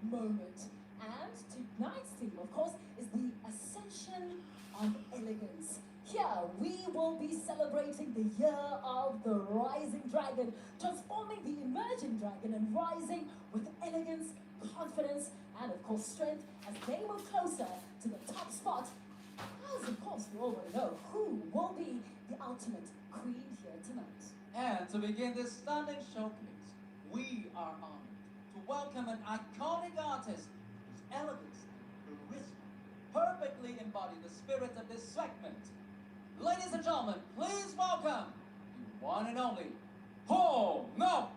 moment. And tonight's theme, of course, is the ascension of elegance. Here, we will be celebrating the year of the rising dragon, transforming the emerging dragon and rising with elegance, confidence, and of course strength as they move closer to the top spot. As of course we all want to know who will be the ultimate queen here tonight. And to begin this stunning showcase, we are honored to welcome an iconic artist whose elegance and charisma perfectly embody the spirit of this segment. Ladies and gentlemen, please welcome the one and only Cosmo.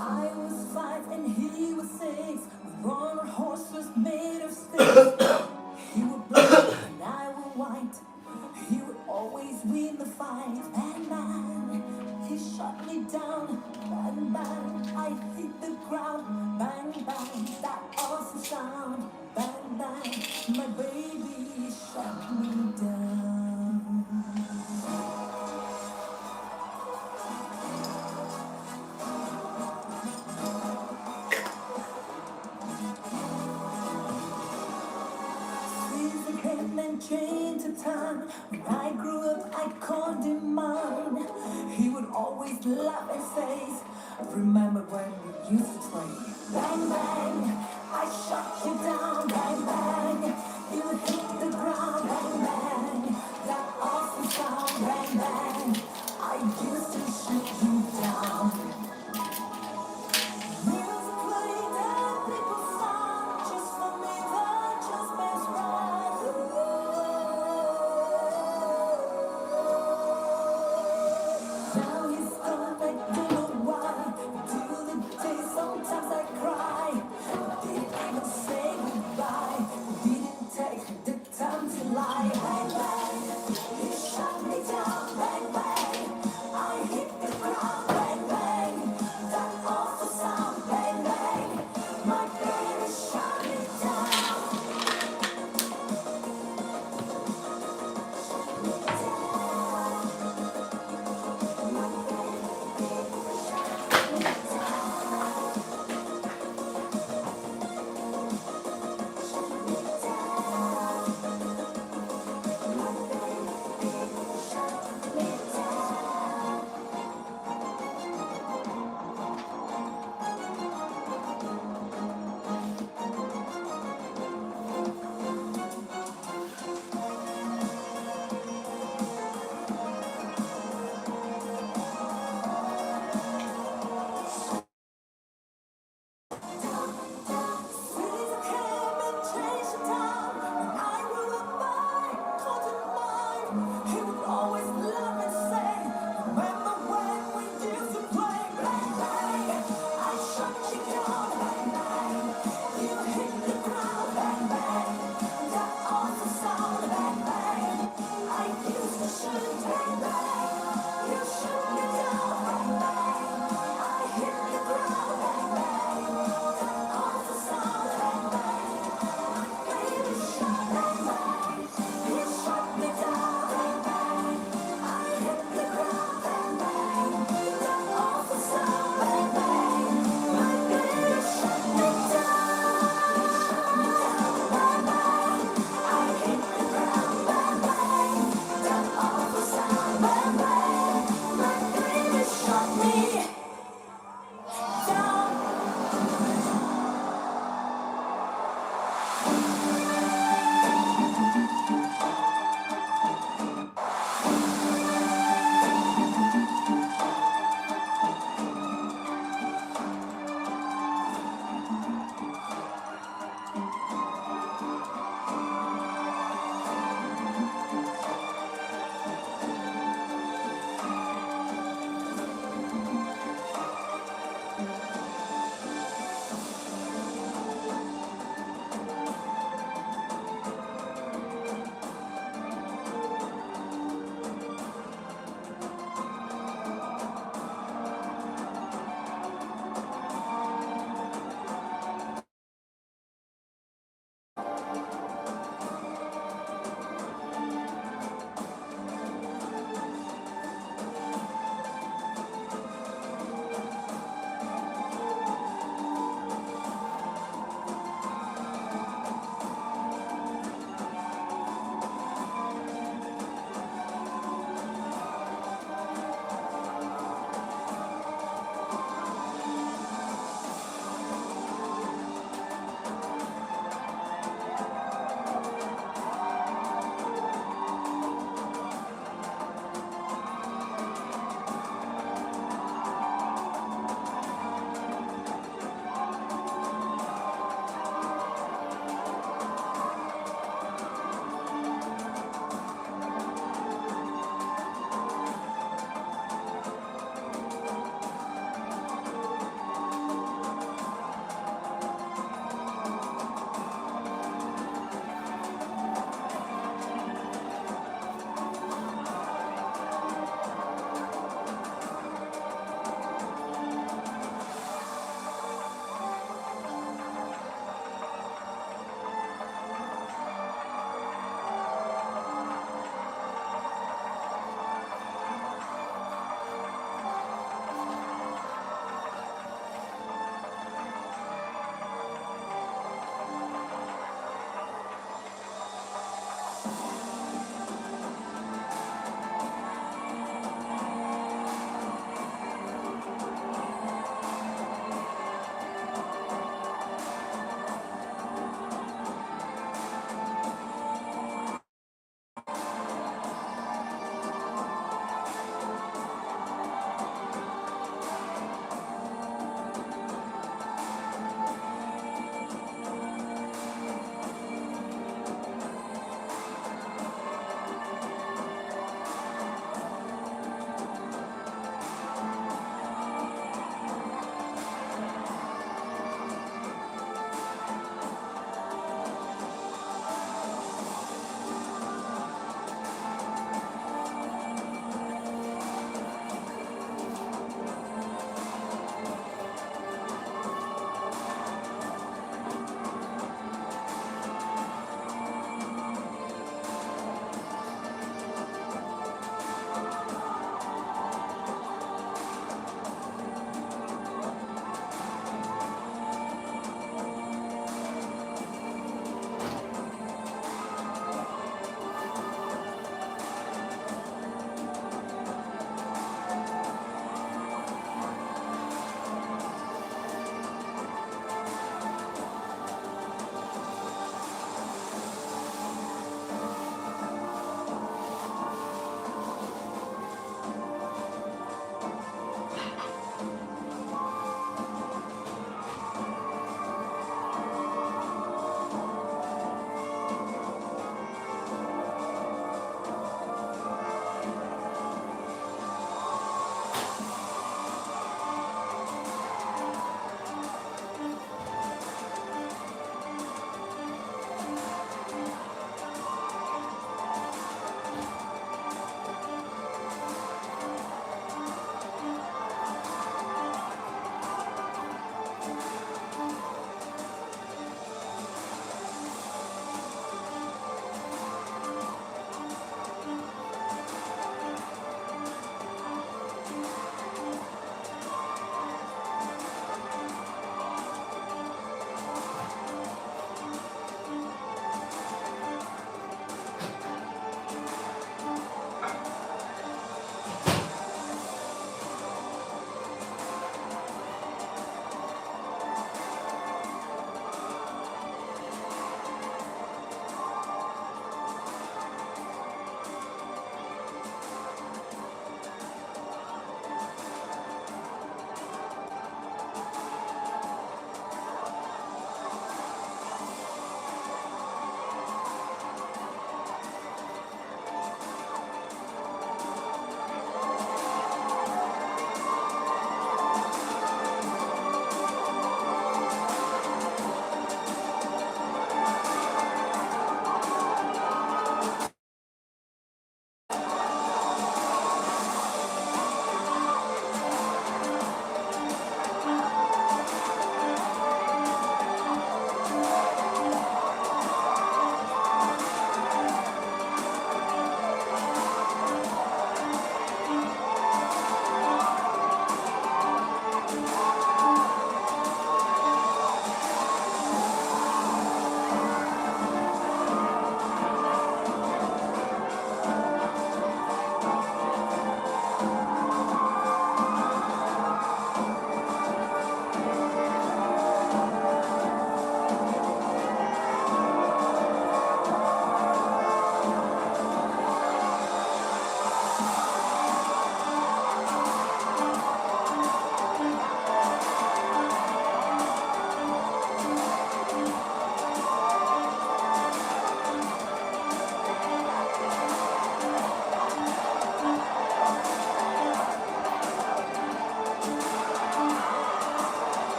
I was 5 and he was 6. Our horse was made of sticks. He would black and I would white. He would always win the fight. Bang, bang, he shot me down. Bang, bang, I hit the ground. Bang, bang, that awesome sound. Bang, bang, my baby shot me down. And chained to time. When I grew up, I called him mine. He would always laugh and say, remember when we used to play? Bang, bang, I shot you down. Bang, bang, you hit the ground. Bang, bang, that awesome sound. Bang, bang, I used to shoot you down. Music played and people sang just for me, that just makes right. Now he's gone, I don't know why. Till the day sometimes I cry. Didn't even say goodbye. Didn't take the time to lie.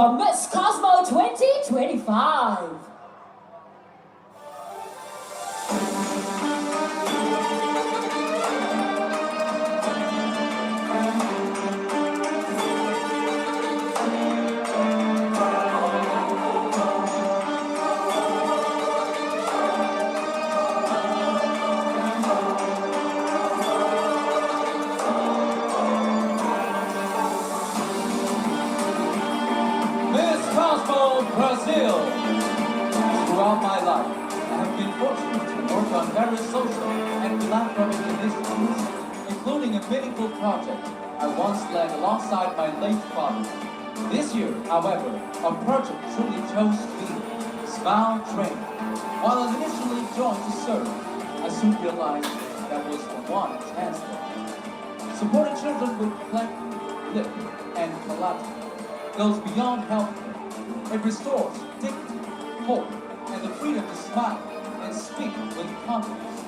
the Miss Cosmo 2025. Miss Cosmo, Brazil. Throughout my life, I have been fortunate to work on various social and philanthropic initiatives, including a meaningful project I once led alongside my late father. This year, however, a project truly chose me, Smile Train. While I initially joined to serve, I soon realized that was the one chance there. Supporting children with cleft lip and palatal goes beyond healthcare. It restores dignity, hope, and the freedom to smile and speak with confidence.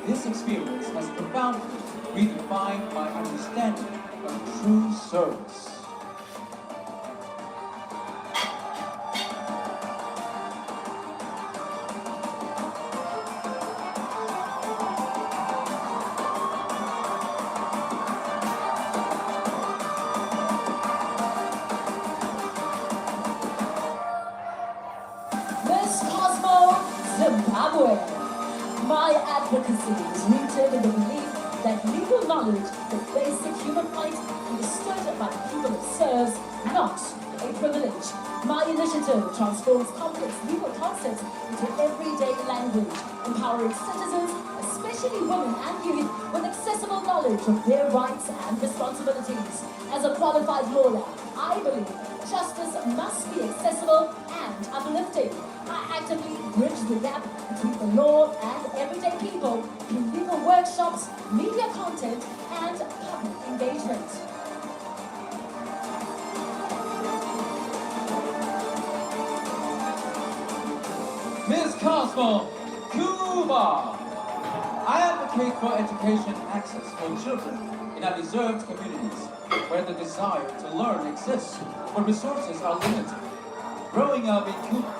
This experience has profoundly redefined my understanding of true service. Miss Cosmo, Zimbabwe. My advocacy is rooted in the belief that legal knowledge is a basic human right understood by the people it serves, not a privilege. My initiative transforms complex legal concepts into everyday language, empowering citizens, especially women and youth, with accessible knowledge of their rights and responsibilities. As a qualified lawyer, I believe justice must be accessible and uplifting. I actively bridge the gap between the law and everyday people through legal workshops, media content, and public engagement. Miss Cosmo, Cuba. I advocate for education access for children in undeserved communities where the desire to learn exists, but resources are limited. Growing up in Cuba,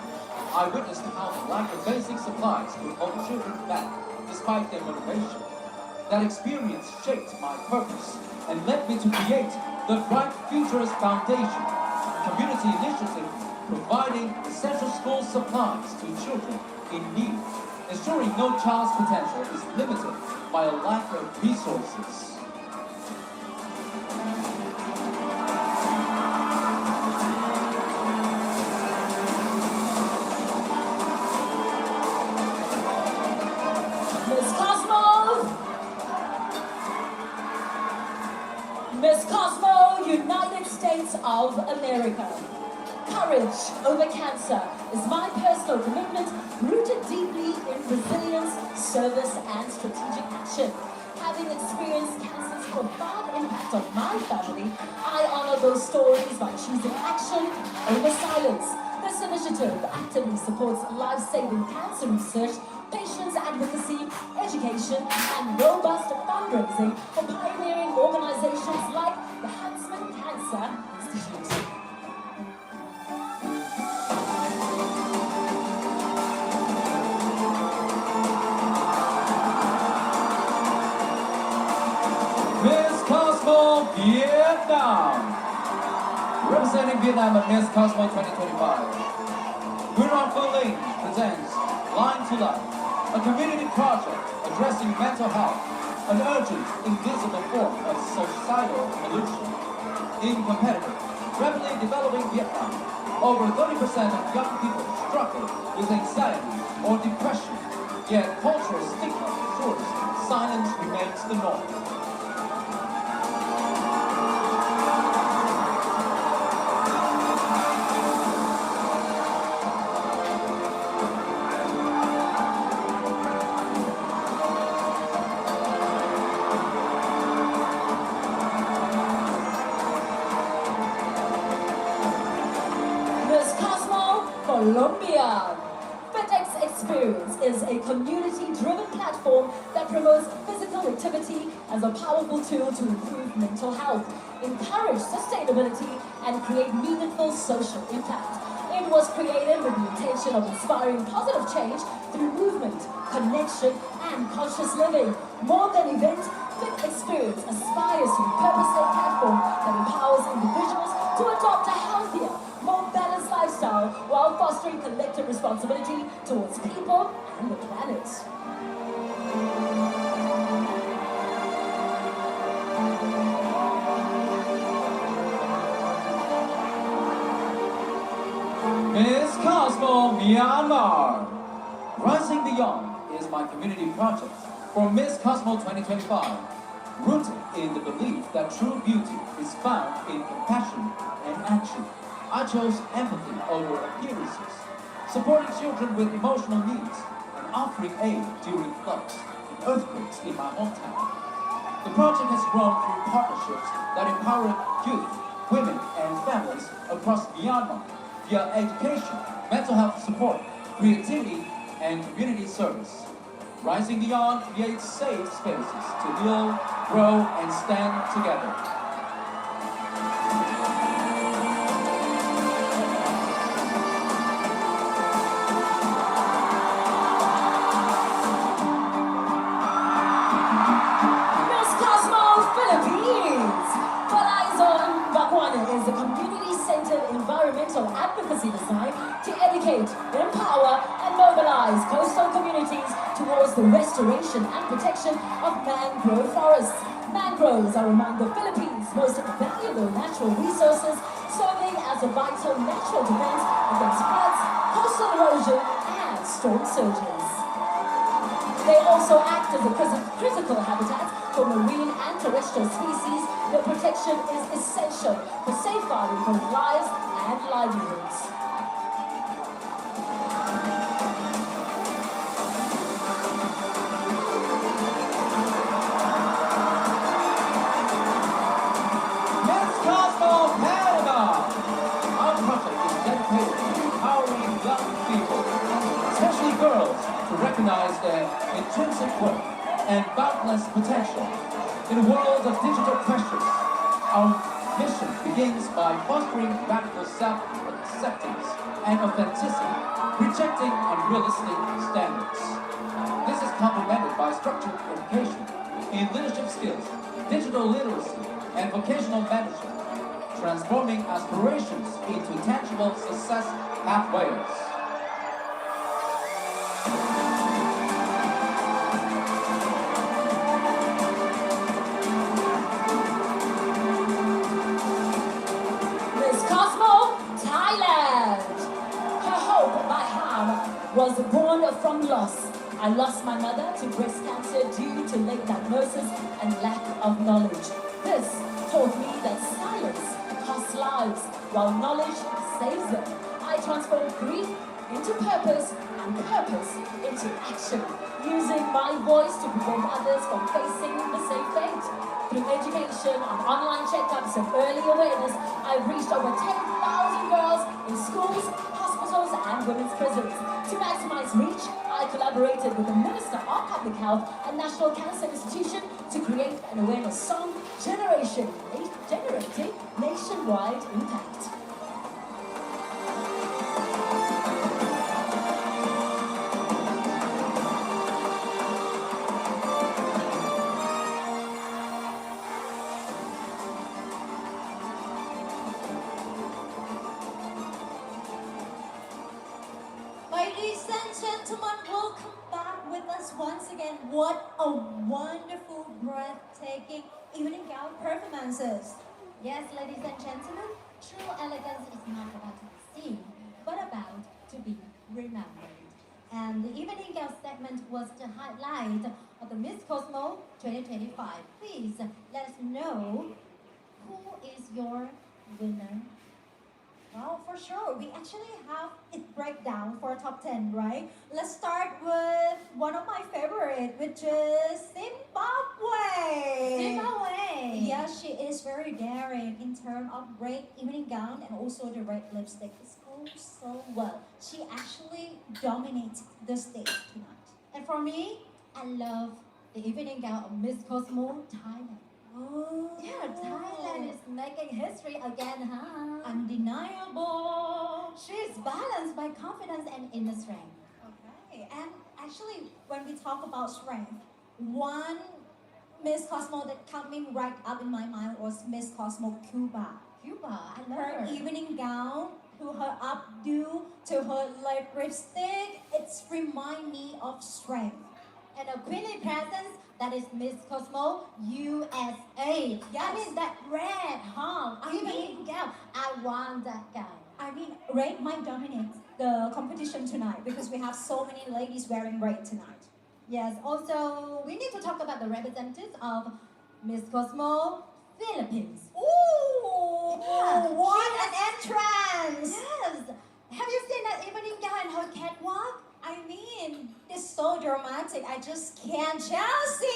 I witnessed how the lack of basic supplies could hold children back despite their motivation. That experience shaped my purpose and led me to create the Bright Futures Foundation, a community initiative providing essential school supplies to children in need, ensuring no child's potential is limited by a lack of resources. Miss Cosmo! Miss Cosmo, United States of America. Courage over cancer is my personal commitment, rooted deeply in resilience, service, and strategic action. Having experienced cancer's profound impact on my family, I honor those stories by choosing action over silence. This initiative actively supports life-saving cancer research, patients' advocacy, education, and robust fundraising for pioneering organizations like the Huntsman Cancer Institute. Miss Cosmo, Vietnam. Representing Vietnam at Miss Cosmo 2025. Nguyen Phu Linh presents Blind to Life, a community project addressing mental health, an urgent, invisible form of societal pollution. In competitive, rapidly developing Vietnam, over 30% of young people struggle with anxiety or depression, yet cultural stigma ensures silence remains the norm. Miss Cosmo, Colombia. FedEx Experience is a community-driven platform that promotes physical activity as a powerful tool to improve mental health, encourage sustainability, and create meaningful social impact. It was created with the intention of inspiring positive change through movement, connection, and conscious living. More than event, Fit Experience aspires to be a purpose-led platform that empowers individuals to adopt a healthier, more balanced lifestyle while fostering collective responsibility towards people and the planet. Miss Cosmo, Myanmar. Rising Beyond is my community project for Miss Cosmo 2025, rooted in the belief that true beauty is found in compassion and action. I chose empathy over appearances, supporting children with emotional needs and offering aid during floods and earthquakes in my hometown. The project has grown through partnerships that empower youth, women, and families across Myanmar via education, mental health support, creativity, and community service. Rising Beyond creates safe spaces to heal, grow, and stand together. Miss Cosmo, Philippines! Palazon Bakwane is a community-centered environmental advocacy designed to educate, empower, and mobilize coastal communities towards the restoration and protection of mangrove forests. Mangroves are among the Philippines' most valuable natural resources, serving as a vital natural defense against floods, coastal erosion, and storm surges. They also act as a critical habitat for marine and terrestrial species. Their protection is essential for safeguarding both lives and livelihoods. Miss Cosmo, Panama! Our project is dedicated to empowering young people, especially girls, to recognize their intrinsic worth and boundless potential. In a world of digital pressures, our mission begins by fostering radical self-acceptance and authenticity, rejecting unrealistic standards. This is complemented by structured education in leadership skills, digital literacy, and vocational management, transforming aspirations into tangible success pathways. Miss Cosmo, Thailand. Her hope, Baham, was born from loss. I lost my mother to breast cancer due to late diagnosis and lack of knowledge. This taught me that silence costs lives, while knowledge saves them. I transformed grief into purpose and purpose into action, using my voice to prevent others from facing the same fate. Through education and online checkups and early awareness, I've reached over 10,000 girls in schools, hospitals, and women's prisons. To maximize reach, I collaborated with the Minister of Public Health and National Cancer Institution to create an awareness song generating nationwide impact. Ladies and gentlemen, welcome back with us once again. What a wonderful, breathtaking evening gown performances. Yes, ladies and gentlemen, true elegance is not about to be seen, but about to be remembered. And the evening gown segment was the highlight of the Miss Cosmo 2025. Please let us know who is your winner. Well, for sure. We actually have it breakdown for top 10, right? Let's start with one of my favorite, which is Zimbabwe. Zimbabwe. Yeah, she is very daring in terms of red evening gown and also the red lipstick. It's goes so well. She actually dominates the stage tonight. And for me, I love the evening gown of Miss Cosmo, Thailand. Oh. Yeah, Thailand is making history again, huh? Undeniable. She's balanced by confidence and inner strength. Okay, and actually, when we talk about strength, one Miss Cosmo that coming right up in my mind was Miss Cosmo Cuba. Cuba, I love her evening gown, to her updo, to her light lipstick, it's remind me of strength. And a queenly presence that is Miss Cosmo USA. Yeah, I mean that red, huh? Evening gown. I want that gown. I mean, red might dominate the competition tonight because we have so many ladies wearing red tonight. Yes, also, we need to talk about the representatives of Miss Cosmo Philippines. Ooh, yeah, what an entrance! Yes. Have you seen that evening gown and her catwalk? I mean, it's so dramatic. I just can't. Chelsea!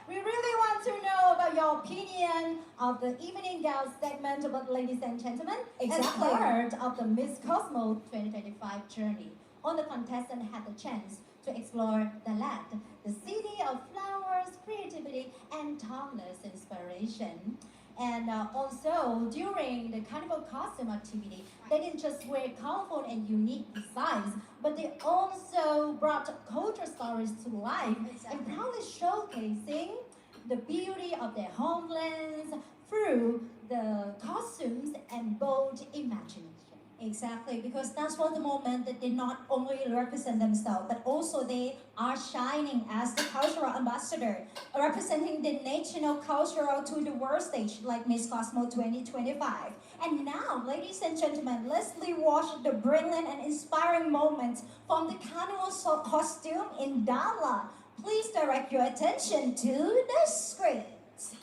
We really want to know about your opinion of the evening gown segment, but ladies and gentlemen, Exactly. as part of the Miss Cosmo 2025 journey, all the contestants had the chance to explore the land, the city of flowers, creativity, and timeless inspiration. And also, during the carnival costume activity, they didn't just wear colorful and unique designs, but they also brought culture stories to life and proudly showcasing the beauty of their homelands through the costumes and bold imagination. Exactly, because that's what the moment that they not only represent themselves, but also they are shining as the cultural ambassador, representing the national cultural to the world stage like Miss Cosmo 2025. And now, ladies and gentlemen, let's rewatch the brilliant and inspiring moments from the carnival costume in Dala. Please direct your attention to the screens.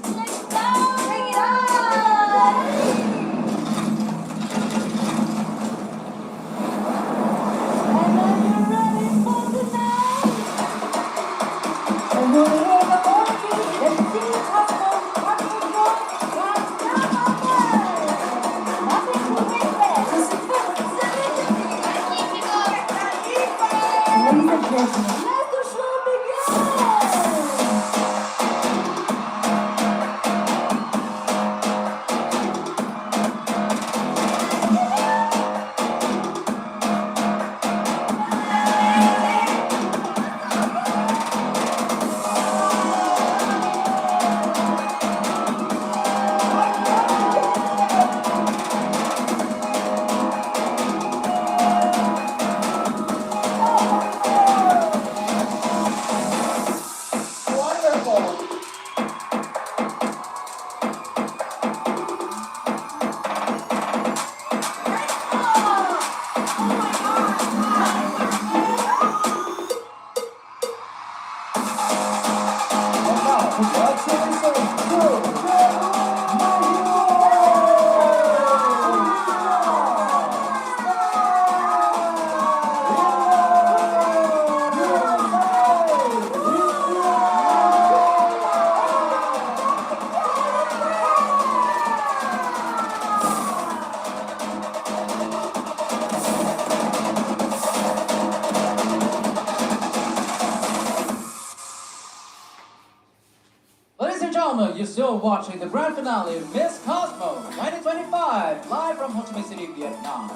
Bring it on! And are you ready for tonight? And we'll hear the voices, the city hustle, hustle rock, and nothing to regret. Ladies and gentlemen, let the show begin! Wonderful! Ladies and gentlemen, you're still watching the grand finale of Miss Cosmo 2025, live from Ho Chi Minh City, Vietnam.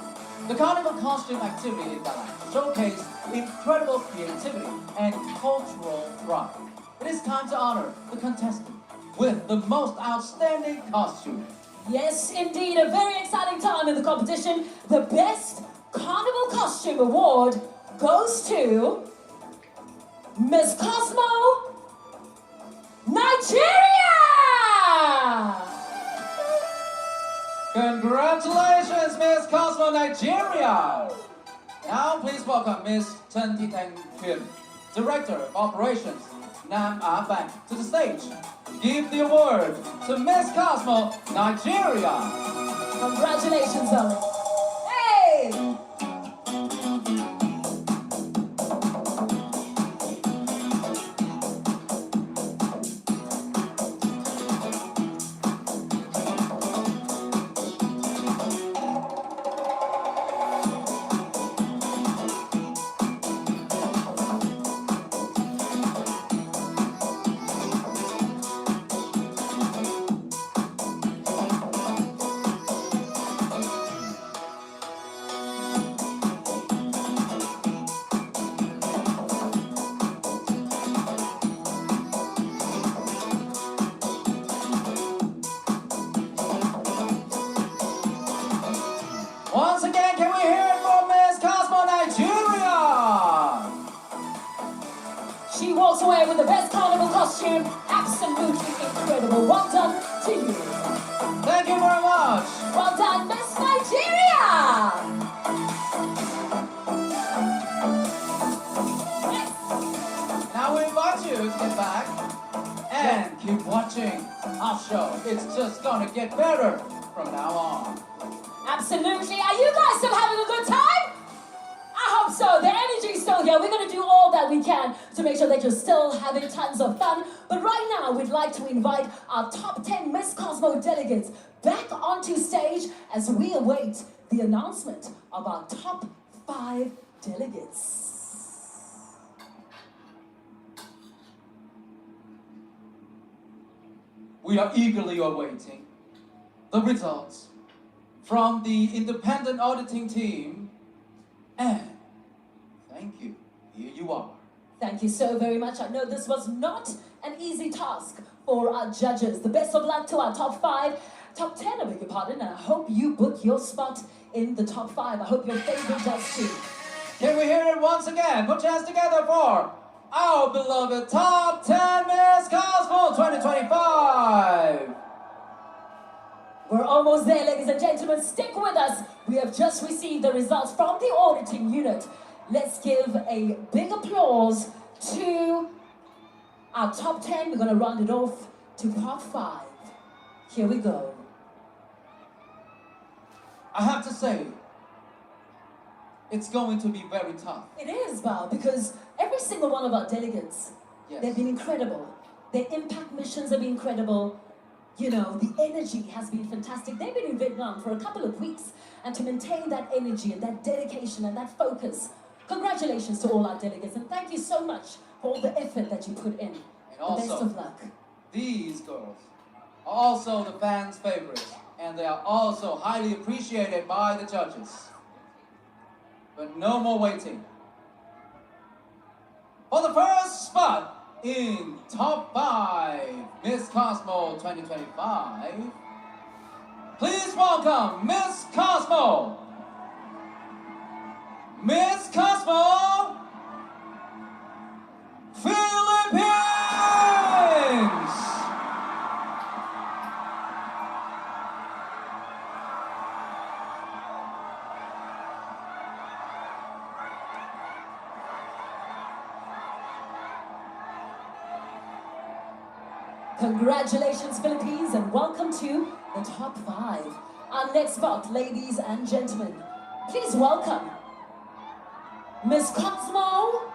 The carnival costume activity in Đà Lạt showcased incredible creativity and cultural pride. It is time to honor the contestant with the most outstanding costume. Yes, indeed, a very exciting time in the competition. The Best Carnival Costume Award goes to Miss Cosmo, Nigeria! Congratulations, Miss Cosmo Nigeria! Now please welcome Miss Chen Titeng Kyun, Director of Operations, Nam Ah Bank, to the stage. Give the award to Miss Cosmo Nigeria! Congratulations, Zoe. Hey! Once again, can we hear it from Miss Cosmo Nigeria? She walks away with the best carnival costume. Absolutely incredible. Well done to you. Thank you very much. Well done, Miss Nigeria. Now we invite you to get back and keep watching our show. It's just gonna get better from now on. Absolutely. Are you guys still having a good time? I hope so. The energy is still here. We're going to do all that we can to make sure that you're still having tons of fun. But right now, we'd like to invite our top 10 Miss Cosmo delegates back onto stage as we await the announcement of our top 5 delegates. We are eagerly awaiting the results from the independent auditing team. And thank you. Here you are. Thank you so very much. I know this was not an easy task for our judges. The best of luck to our top 5, top 10, I beg your pardon, and I hope you book your spot in the top 5. I hope your favorite does too. Can we hear it once again? Put your hands together for our beloved Top 10 Miss Cosmo 2025. We're almost there, ladies and gentlemen. Stick with us. We have just received the results from the auditing unit. Let's give a big applause to our top 10. We're going to round it off to top 5. Here we go. I have to say, it's going to be very tough. It is, Bao, because every single one of our delegates, Yes. they've been incredible. Their impact missions have been incredible. You know, the energy has been fantastic. They've been in Vietnam for a couple of weeks, and to maintain that energy and that dedication and that focus, congratulations to all our delegates, and thank you so much for all the effort that you put in. And The best also, of luck. these girls are also the fans' favorites, and they are also highly appreciated by the judges. But no more waiting. For the first spot in top 5 Miss Cosmo 2025, please welcome Miss Cosmo. Miss Cosmo Philippines. Congratulations, Philippines, and welcome to the top 5. Our next spot, ladies and gentlemen, please welcome Miss Cosmo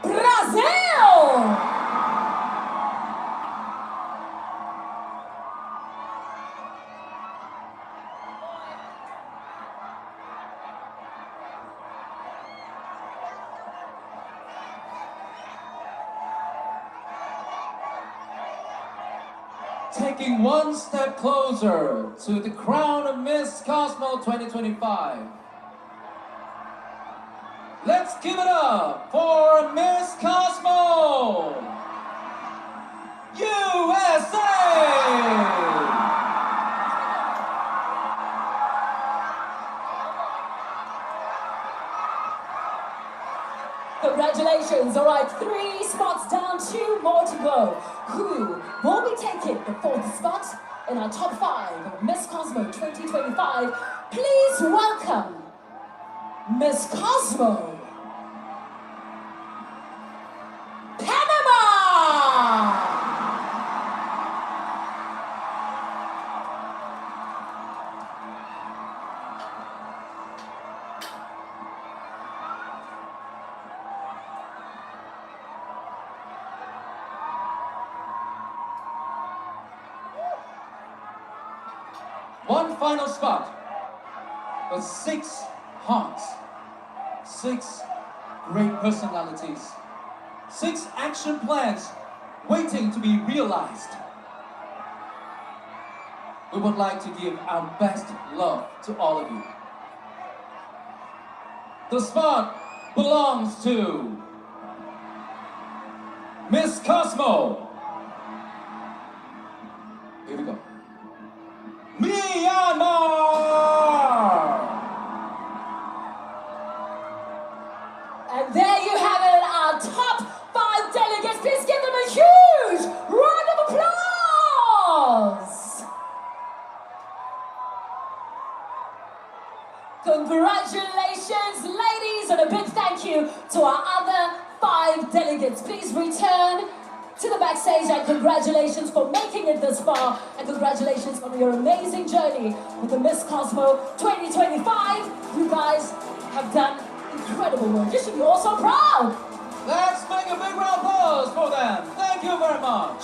Brazil! Taking one step closer to the crown of Miss Cosmo 2025. Let's give it up for Miss Cosmo USA! Congratulations. All right, 3 spots down, 2 more to go. Who will be taking the 4th spot in our top 5 of Miss Cosmo 2025, please welcome Miss Cosmo, Panama! One final spot for 6 hearts, 6 great personalities, 6 action plans waiting to be realized. We would like to give our best love to all of you. The spot belongs to Miss Cosmo. Here we go. Myanmar! And there you have it, our top 5 delegates. Please give them a huge round of applause. Congratulations, ladies, and a big thank you to our other 5 delegates. Please return to the backstage, and congratulations for making it this far, and congratulations on your amazing journey with the Miss Cosmo 2025. You guys have done incredible work. You should be all so proud. Let's make a big round of applause for them. Thank you very much.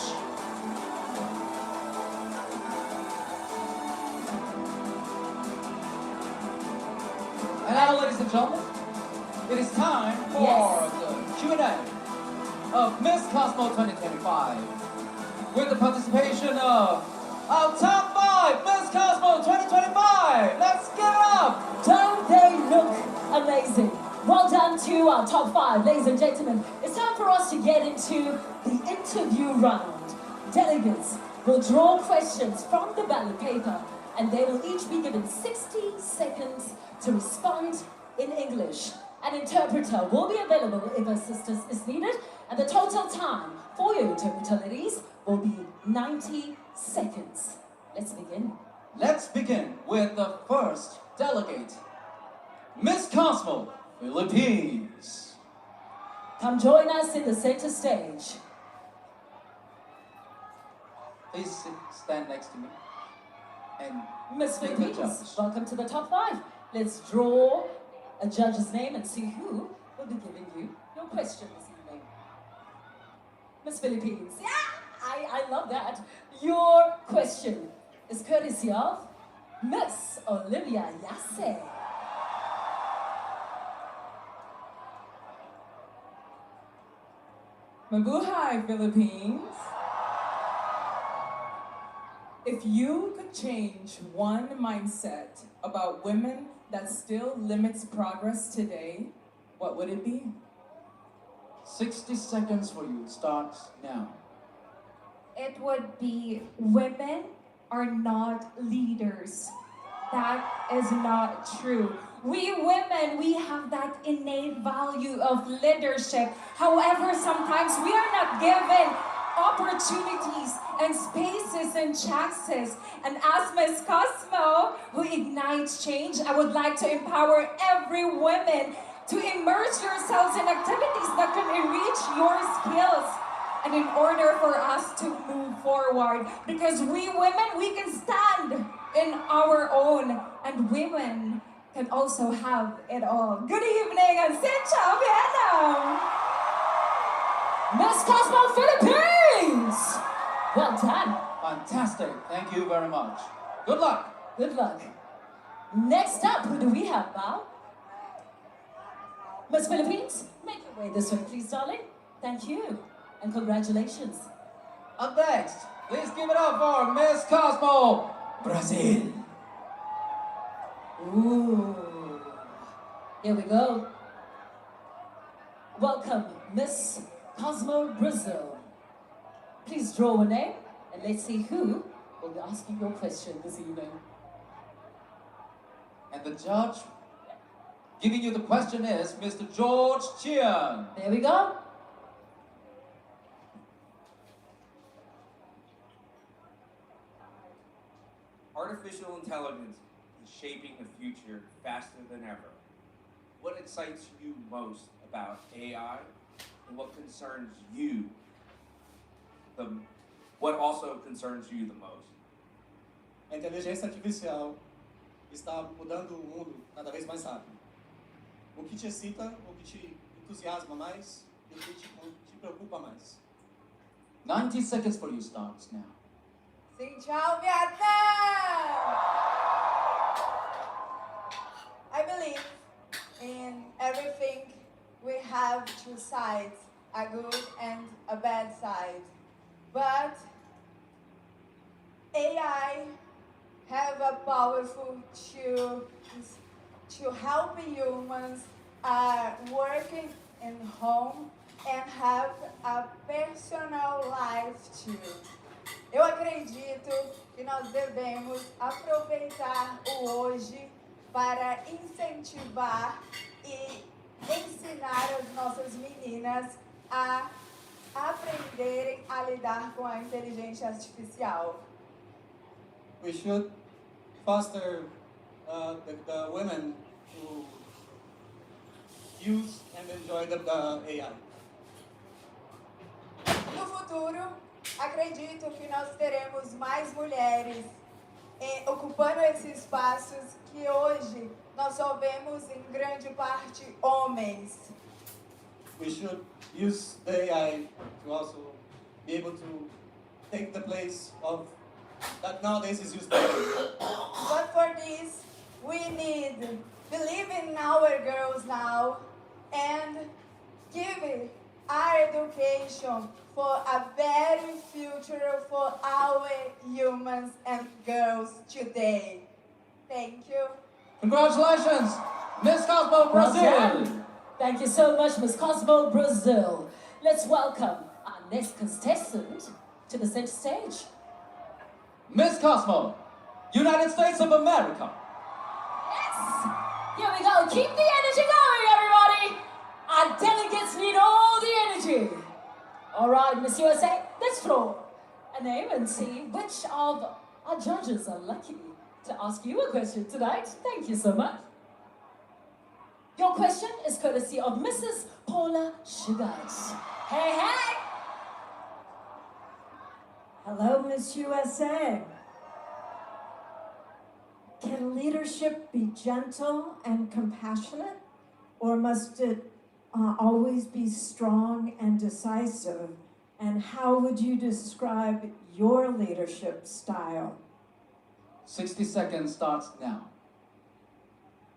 And now, ladies and gentlemen, it is time for the Q&A of Miss Cosmo 2025 with the participation of our top 5 Miss Cosmo 2025. Let's get it up! Don't they look amazing? Well done to our top 5, ladies and gentlemen. It's time for us to get into the interview round. Delegates will draw questions from the ballot paper, and they will each be given 60 seconds to respond in English. An interpreter will be available if assistance is needed, and the total time for your interpreter, ladies, will be 90 seconds. Let's begin. Let's begin with the first delegate, Miss Cosmo, Philippines. Come join us in the center stage. Please stand next to me. And Miss take the Philippines, judge. welcome to the top 5. Let's draw a judge's name and see who will be giving you your question this evening. Miss Philippines, yeah, I love that. Your question is courtesy of Miss Olivia Yase. Mabuhay, Philippines! If you could change one mindset about women that still limits progress today, what would it be? 60 seconds for you. Starts now. It would be women are not leaders. That is not true. We women, we have that innate value of leadership. However, sometimes we are not given opportunities and spaces and chances. And as Miss Cosmo, who ignites change, I would like to empower every woman to immerse yourselves in activities that can enrich your skills. And in order for us to move forward, because we women, we can stand in our own, and women can also have it all. Good evening and xin chào Vietnam! Miss Cosmo Philippines! Well done. Fantastic. Thank you very much. Good luck. Good luck. Next up, who do we have, Bao? Miss Philippines, make your way this way, please, darling. Thank you. And congratulations. Up next, please give it up for Miss Cosmo, Brazil. Ooh. Here we go. Welcome, Miss Cosmo Brazil. Please draw a name, and let's see who will be asking your question this evening. And the judge giving you the question is Mr. George Chian. There we go. Artificial intelligence is shaping the future faster than ever. What excites you most about AI, and what concerns you what also concerns you the most? A inteligência artificial está mudando o mundo cada vez mais rápido. O que te excita, o que te entusiasma mais e o que te preocupa mais. 90 seconds for you starts now. Xin chào Việt Nam! I believe in everything we have two sides, a good and a bad side. But AI have a powerful to help humans working in home and have a personal life too. Eu acredito que nós devemos aproveitar o hoje para incentivar e ensinar as nossas meninas a aprenderem a lidar com a inteligência artificial. We should foster the women to use and enjoy the AI. No futuro, acredito que nós teremos mais mulheres ocupando esses espaços que hoje nós só vemos em grande parte homens. We should use the AI to also be able to take the place of that nowadays is used by women. But for this, we need believe in our girls now and give our education for a better future for our humans and girls today. Thank you. Congratulations, Miss Cosmo, Well Brazil. done. Thank you so much, Miss Cosmo, Brazil. Let's welcome our next contestant to the center stage. Miss Cosmo, United States of America. Yes! Here we go. Keep the energy going, everybody. Our delegates need all the energy. All right, Miss USA, let's draw a name and see which of our judges are lucky to ask you a question tonight. Thank you so much. Your question is courtesy of Mrs. Paula Sugars. Hey, hey! Hello, Miss USA. Can leadership be gentle and compassionate, or must it always be strong and decisive? And how would you describe your leadership style? 60 seconds starts now.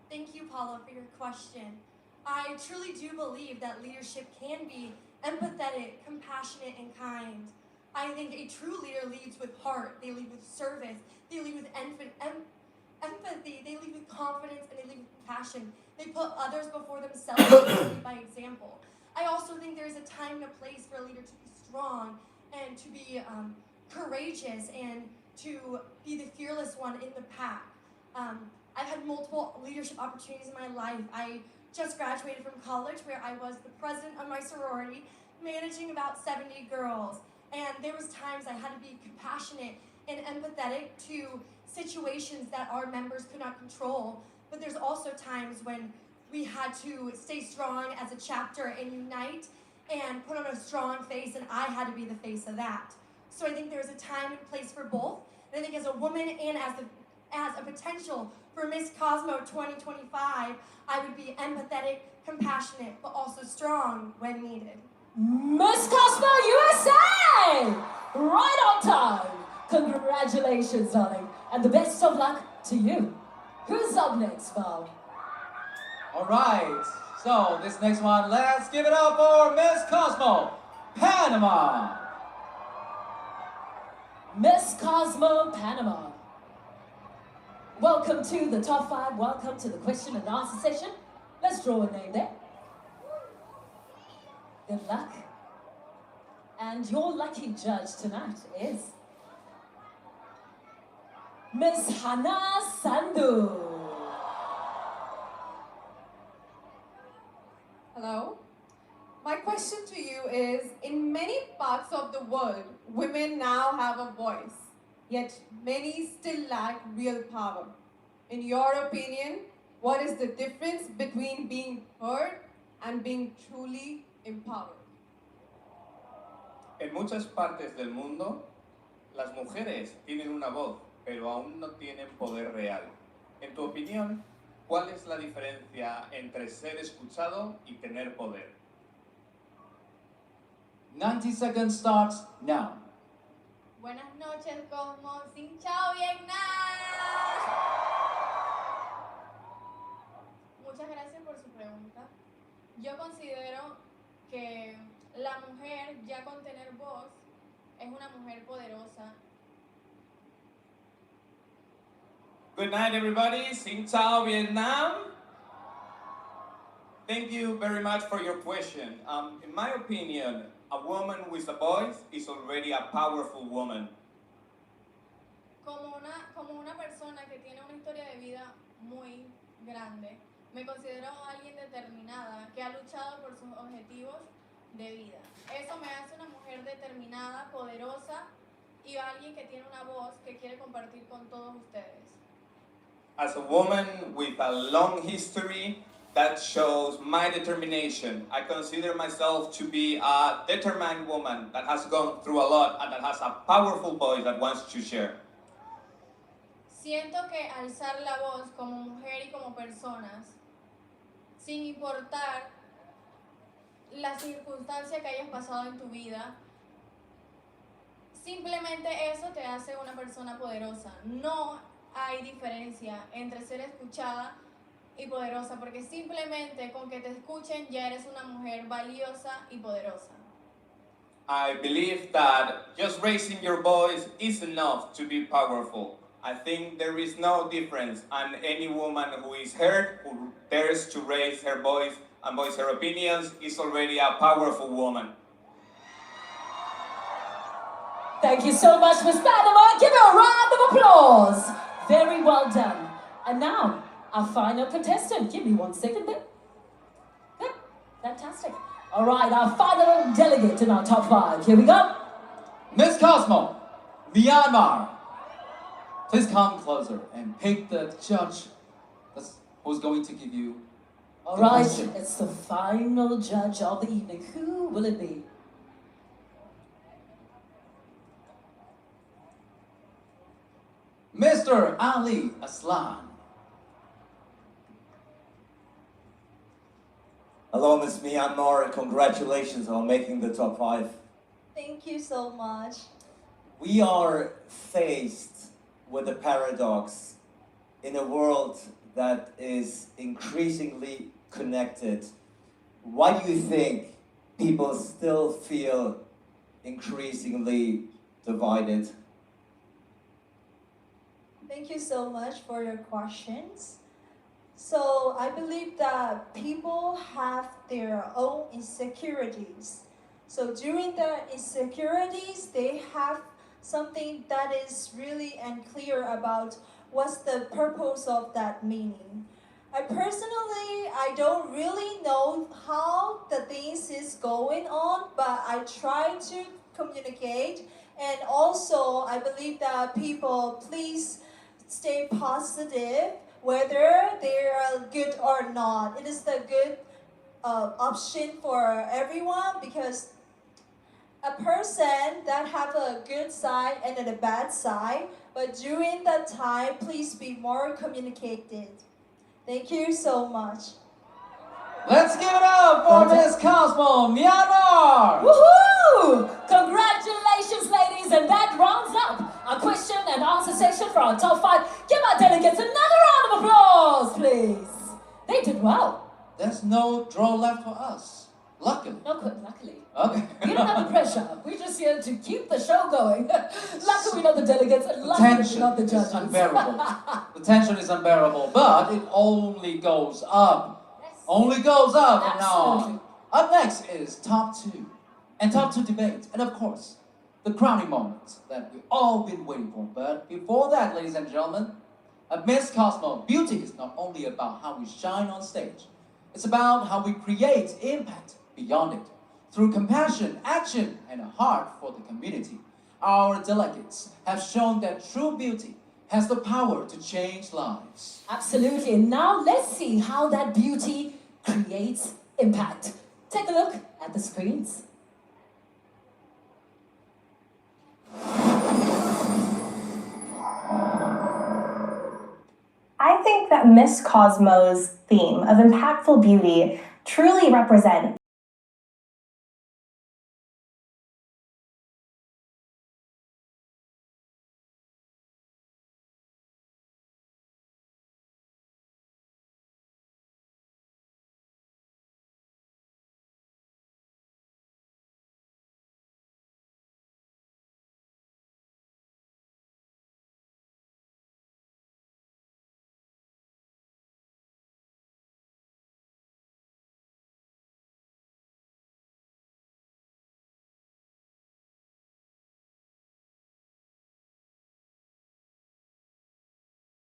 Thank you, Paula, for your question. I truly do believe that leadership can be empathetic, compassionate, and kind. I think a true leader leads with heart, they lead with service, they lead with empathy, they lead with confidence, and they lead with passion. They put others before themselves and lead by example. I also think there's a time and a place for a leader to be strong and to be courageous and to be the fearless one in the pack. I've had multiple leadership opportunities in my life. I just graduated from college where I was the president of my sorority, managing about 70 girls. And there was times I had to be compassionate and empathetic to situations that our members could not control. But there's also times when we had to stay strong as a chapter and unite and put on a strong face, and I had to be the face of that. So I think there's a time and place for both. And I think as a woman and as a potential for Miss Cosmo 2025, I would be empathetic, compassionate, but also strong when needed. Miss Cosmo, USA! Right on time. Congratulations, darling. And the best of luck to you. Who's up next, Bob? All right, so this next one, let's give it up for Miss Cosmo, Panama. Miss Cosmo, Panama. Welcome to the top 5. Welcome to the question and answer session. Let's draw a name there. Good luck. And your lucky judge tonight is Miss Hannah Sandhu. Hello. My question to you is, in many parts of the world, women now have a voice. yet many still lack real power. In your opinion, what is the difference between being heard and being truly empowered? En muchas partes del mundo, las mujeres tienen una voz, pero aún no tienen poder real. En tu opinión, ¿cuál es la diferencia entre ser escuchado y tener poder? 90 seconds starts now. Buenas noches, Cosmo. Sin chao, Vietnam. Muchas gracias por su pregunta. Yo considero que la mujer, ya con tener voz, es una mujer poderosa. Good night, everybody. Xin chào, Vietnam. Thank you very much for your question. In my opinion, a woman with a voice is already a powerful woman. Como una persona que tiene una historia de vida muy grande, me considero alguien determinada que ha luchado por sus objetivos de vida. Eso me hace una mujer determinada, poderosa y alguien que tiene una voz que quiere compartir con todos ustedes. As a woman with a long history, that shows my determination. I consider myself to be a determined woman that has gone through a lot and that has a powerful voice that wants to share. Siento que alzar la voz como mujer y como personas, sin importar la circunstancia que hayas pasado en tu vida, simplemente eso te hace una persona poderosa. No hay diferencia entre ser escuchada y poderosa, porque simplemente con que te escuchen ya eres una mujer valiosa y poderosa. I believe that just raising your voice is enough to be powerful. I think there is no difference, and any woman who is heard, who dares to raise her voice and voice her opinions, is already a powerful woman. Thank you so much, Miss Panama. Give her a round of applause. Very well done. And now, our final contestant. Give me 1 second there. Good. Fantastic. All right, our final delegate in our top 5. Here we go. Miss Cosmo, Myanmar. Please come closer and pick the judge who's going to give you All the right, question. it's the final judge of the evening. Who will it be? Mr. Ali Aslan. Hello, Miss Myanmar. Congratulations on making the top 5. Thank you so much. We are faced with a paradox in a world that is increasingly connected. Why do you think people still feel increasingly divided? Thank you so much for your questions. So I believe that people have their own insecurities. So during the insecurities, they have something that is really unclear about what's the purpose of that meaning. I don't really know how the things is going on, but I try to communicate. And also, I believe that people please stay positive, whether they are good or not. It is the good option for everyone, because a person that have a good side and a bad side, but during that time, please be more communicated. Thank you so much. Let's give it up for Miss Cosmo, Myanmar! Woohoo! Congratulations, ladies, and that rounds up our question and answer section for our top 5. Give our delegates another round of applause, please. They did well. There's no draw left for us. Luckily. Luckily. Okay. We don't have the pressure. We're just here to keep the show going. Luckily, we're not the delegates, and The luckily, we're tension not the is judges. unbearable. The tension is unbearable, but it only goes up. Yes. Only goes up from now Absolutely. on. Up next is top 2. And top 2 debate. And of course, the crowning moment that we've all been waiting for. But before that, ladies and gentlemen, at Miss Cosmo, beauty is not only about how we shine on stage. It's about how we create impact beyond it. Through compassion, action, and a heart for the community. Our delegates have shown that true beauty has the power to change lives. Absolutely. And now let's see how that beauty creates impact. Take a look at the screens. I think that Miss Cosmo's theme of impactful beauty truly represents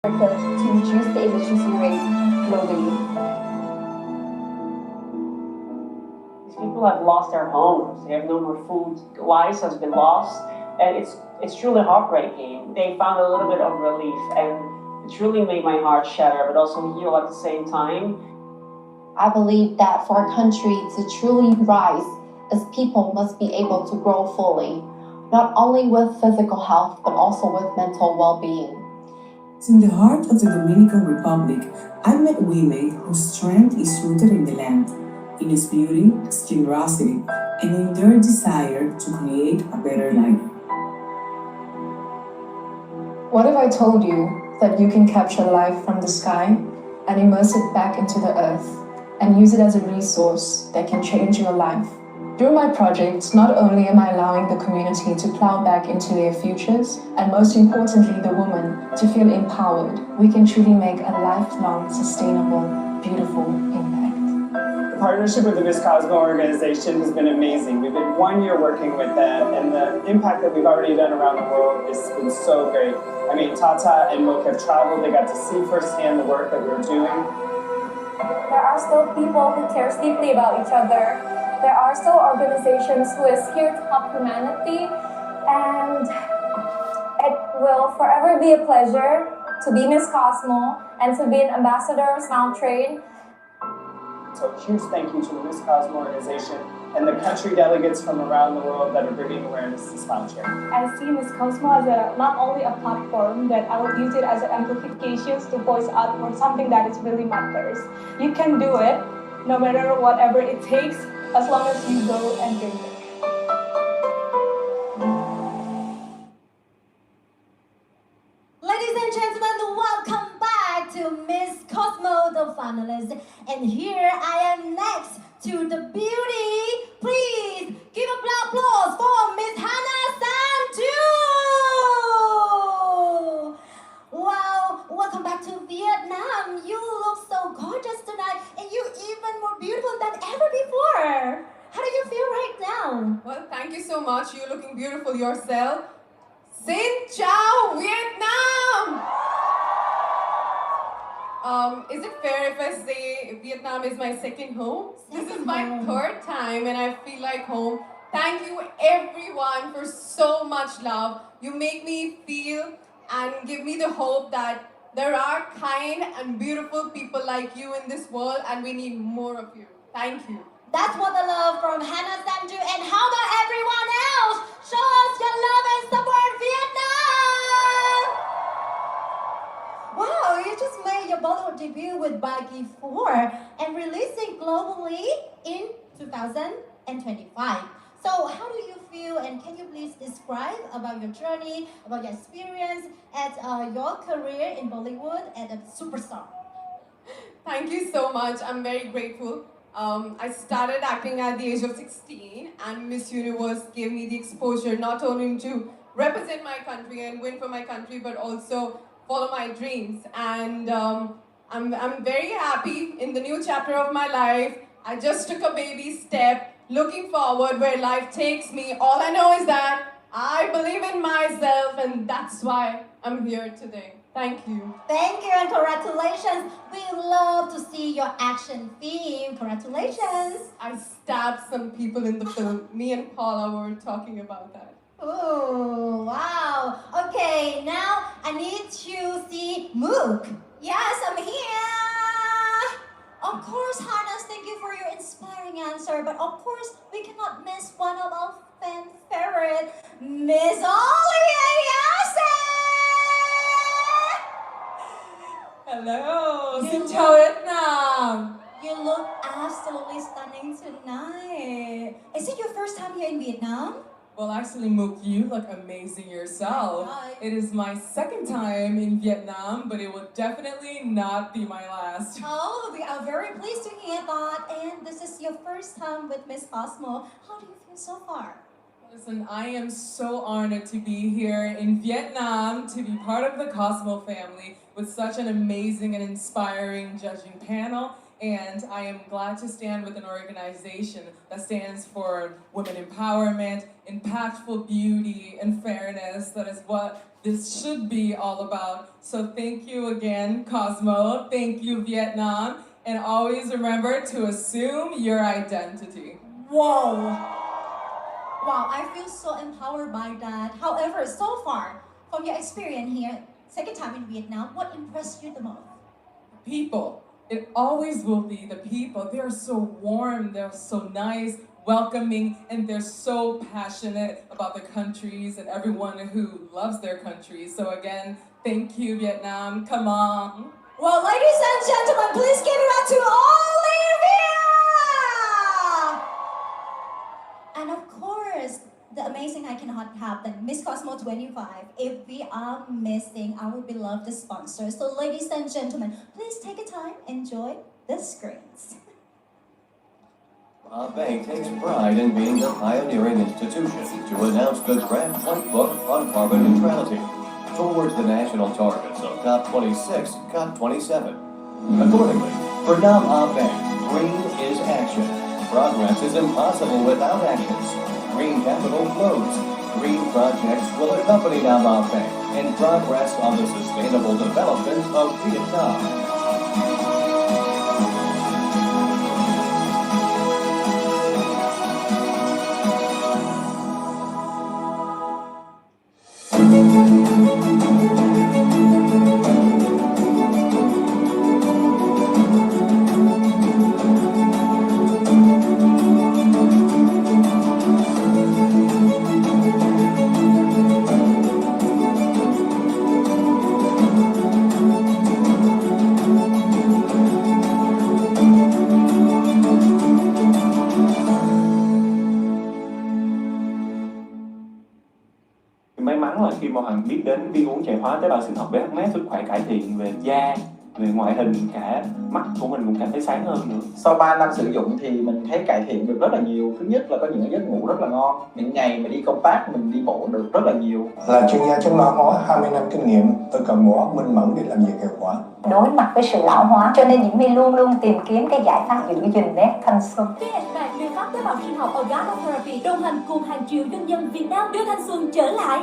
America to reduce the illiteracy rate globally. These people have lost their homes. They have no more food. Lives has been lost, and it's truly heartbreaking. They found a little bit of relief, and it truly made my heart shatter, but also heal at the same time. I believe that for our country to truly rise, as people must be able to grow fully, not only with physical health, but also with mental well-being. In the heart of the Dominican Republic, I met women whose strength is rooted in the land, in its beauty, its generosity, and in their desire to create a better life. What if I told you that you can capture life from the sky and immerse it back into the earth and use it as a resource that can change your life? Through my project, not only am I allowing the community to plow back into their futures, and most importantly the woman to feel empowered, we can truly make a lifelong, sustainable, beautiful impact. The partnership with the Miss Cosmo organization has been amazing. We've been 1 year working with them, and the impact that we've already done around the world has been so great. I mean, Tata and Mook have traveled, they got to see firsthand the work that we're doing. There are still people who care deeply about each other. There are still organizations who is here to help humanity, and it will forever be a pleasure to be Miss Cosmo and to be an ambassador of Smile Trade. So a huge thank you to the Miss Cosmo organization and the country delegates from around the world that are bringing awareness to Smile Trade. I see Miss Cosmo as not only a platform, that I will use it as an amplification to voice out for something that is really matters. You can do it, no matter whatever it takes, as long as you go and do it. Ladies and gentlemen, welcome back to Miss Cosmo, the finalist. And here I am next to the beauty. Please give applause for Miss Hannah Sanju. Wow, welcome back to Vietnam. You look so gorgeous tonight, and you even more beautiful than ever before. How do you feel right now? Well, thank you so much. You're looking beautiful yourself. Xin chào Vietnam! Is it fair if I say Vietnam is my second home? This is my third time and I feel like home. Thank you everyone for so much love. You make me feel and give me the hope that there are kind and beautiful people like you in this world, and we need more of you. Thank you. That's what I love from Hannah Sanju. And how about everyone else? Show us your love and support Vietnam! Wow, you just made your Bollywood debut with Baggy 4 and releasing globally in 2025. So how do you feel, and can you please describe about your journey, about your experience at your career in Bollywood as a superstar? Thank you so much. I'm very grateful. I started acting at the age of 16, and Miss Universe gave me the exposure not only to represent my country and win for my country, but also follow my dreams. And I'm very happy in the new chapter of my life. I just took a baby step, looking forward where life takes me. All I know is that I believe in myself, and that's why I'm here today. Thank you. Thank you and congratulations. We love to see your action film. Congratulations. I stabbed some people in the film. Me and Paula were talking about that. Oh, wow. Okay, now I need to see Mook. Yes, I'm here. Of course, Hannes, thank you for your inspiring answer. But of course, we cannot miss one of our fan favorite, Miss Olivia Yase. Hello, You xin look- chào Vietnam. You look absolutely stunning tonight. Is it your first time here in Vietnam? Well, actually, Mook, you look amazing yourself. Right. It is my second time in Vietnam, but it will definitely not be my last. Oh, we are very pleased to hear that. And this is your first time with Miss Cosmo. How do you feel so far? Listen, I am so honored to be here in Vietnam, to be part of the Cosmo family with such an amazing and inspiring judging panel. And I am glad to stand with an organization that stands for women empowerment, impactful beauty, and fairness. That is what this should be all about. So thank you again, Cosmo. Thank you, Vietnam. And always remember to assume your identity. Whoa! Wow, I feel so empowered by that. However, so far, from your experience here, second time in Vietnam, what impressed you the most? People. It always will be the people. They're so warm, they're so nice, welcoming, and they're so passionate about their countries and everyone who loves their countries. So again, thank you, Vietnam. Come on. Well, ladies and gentlemen, please give it up to Olivia! And of course, the amazing I cannot have the Miss Cosmo 25 if we are missing our beloved sponsors. So ladies and gentlemen, please take a time, enjoy the screens. Our bank takes pride in being the pioneering institution to announce the draft white book on carbon neutrality towards the national targets of COP26, COP27. Accordingly, for Nam Ah Bank, green is action. Progress is impossible without actions. Green capital flows. Green projects will accompany Nam Ah Bank in progress on the sustainable development of Vietnam. May mắn là khi mà Hoàng biết đến viên uống chè hóa tế bào sinh học BHMS, sức khỏe cải thiện về da, về ngoại hình, cả mắt của mình cũng cảm thấy sáng hơn nữa. Sau 3 năm sử dụng thì mình thấy cải thiện được rất là nhiều. Thứ nhất là có những giấc ngủ rất là ngon. Những ngày mà đi công tác mình đi bộ được rất là nhiều. Là chuyên gia chống lão hóa 20 năm kinh nghiệm, tôi cần bộ óc minh mẫn để làm việc hiệu quả. Đối mặt với sự lão hóa, cho nên Diễm My luôn luôn tìm kiếm cái giải pháp giữ gìn nét thanh xuân. Và liệu pháp tế bào sinh học Organo Therapy đồng hành cùng hàng triệu doanh nhân Việt Nam đưa thanh xuân trở lại.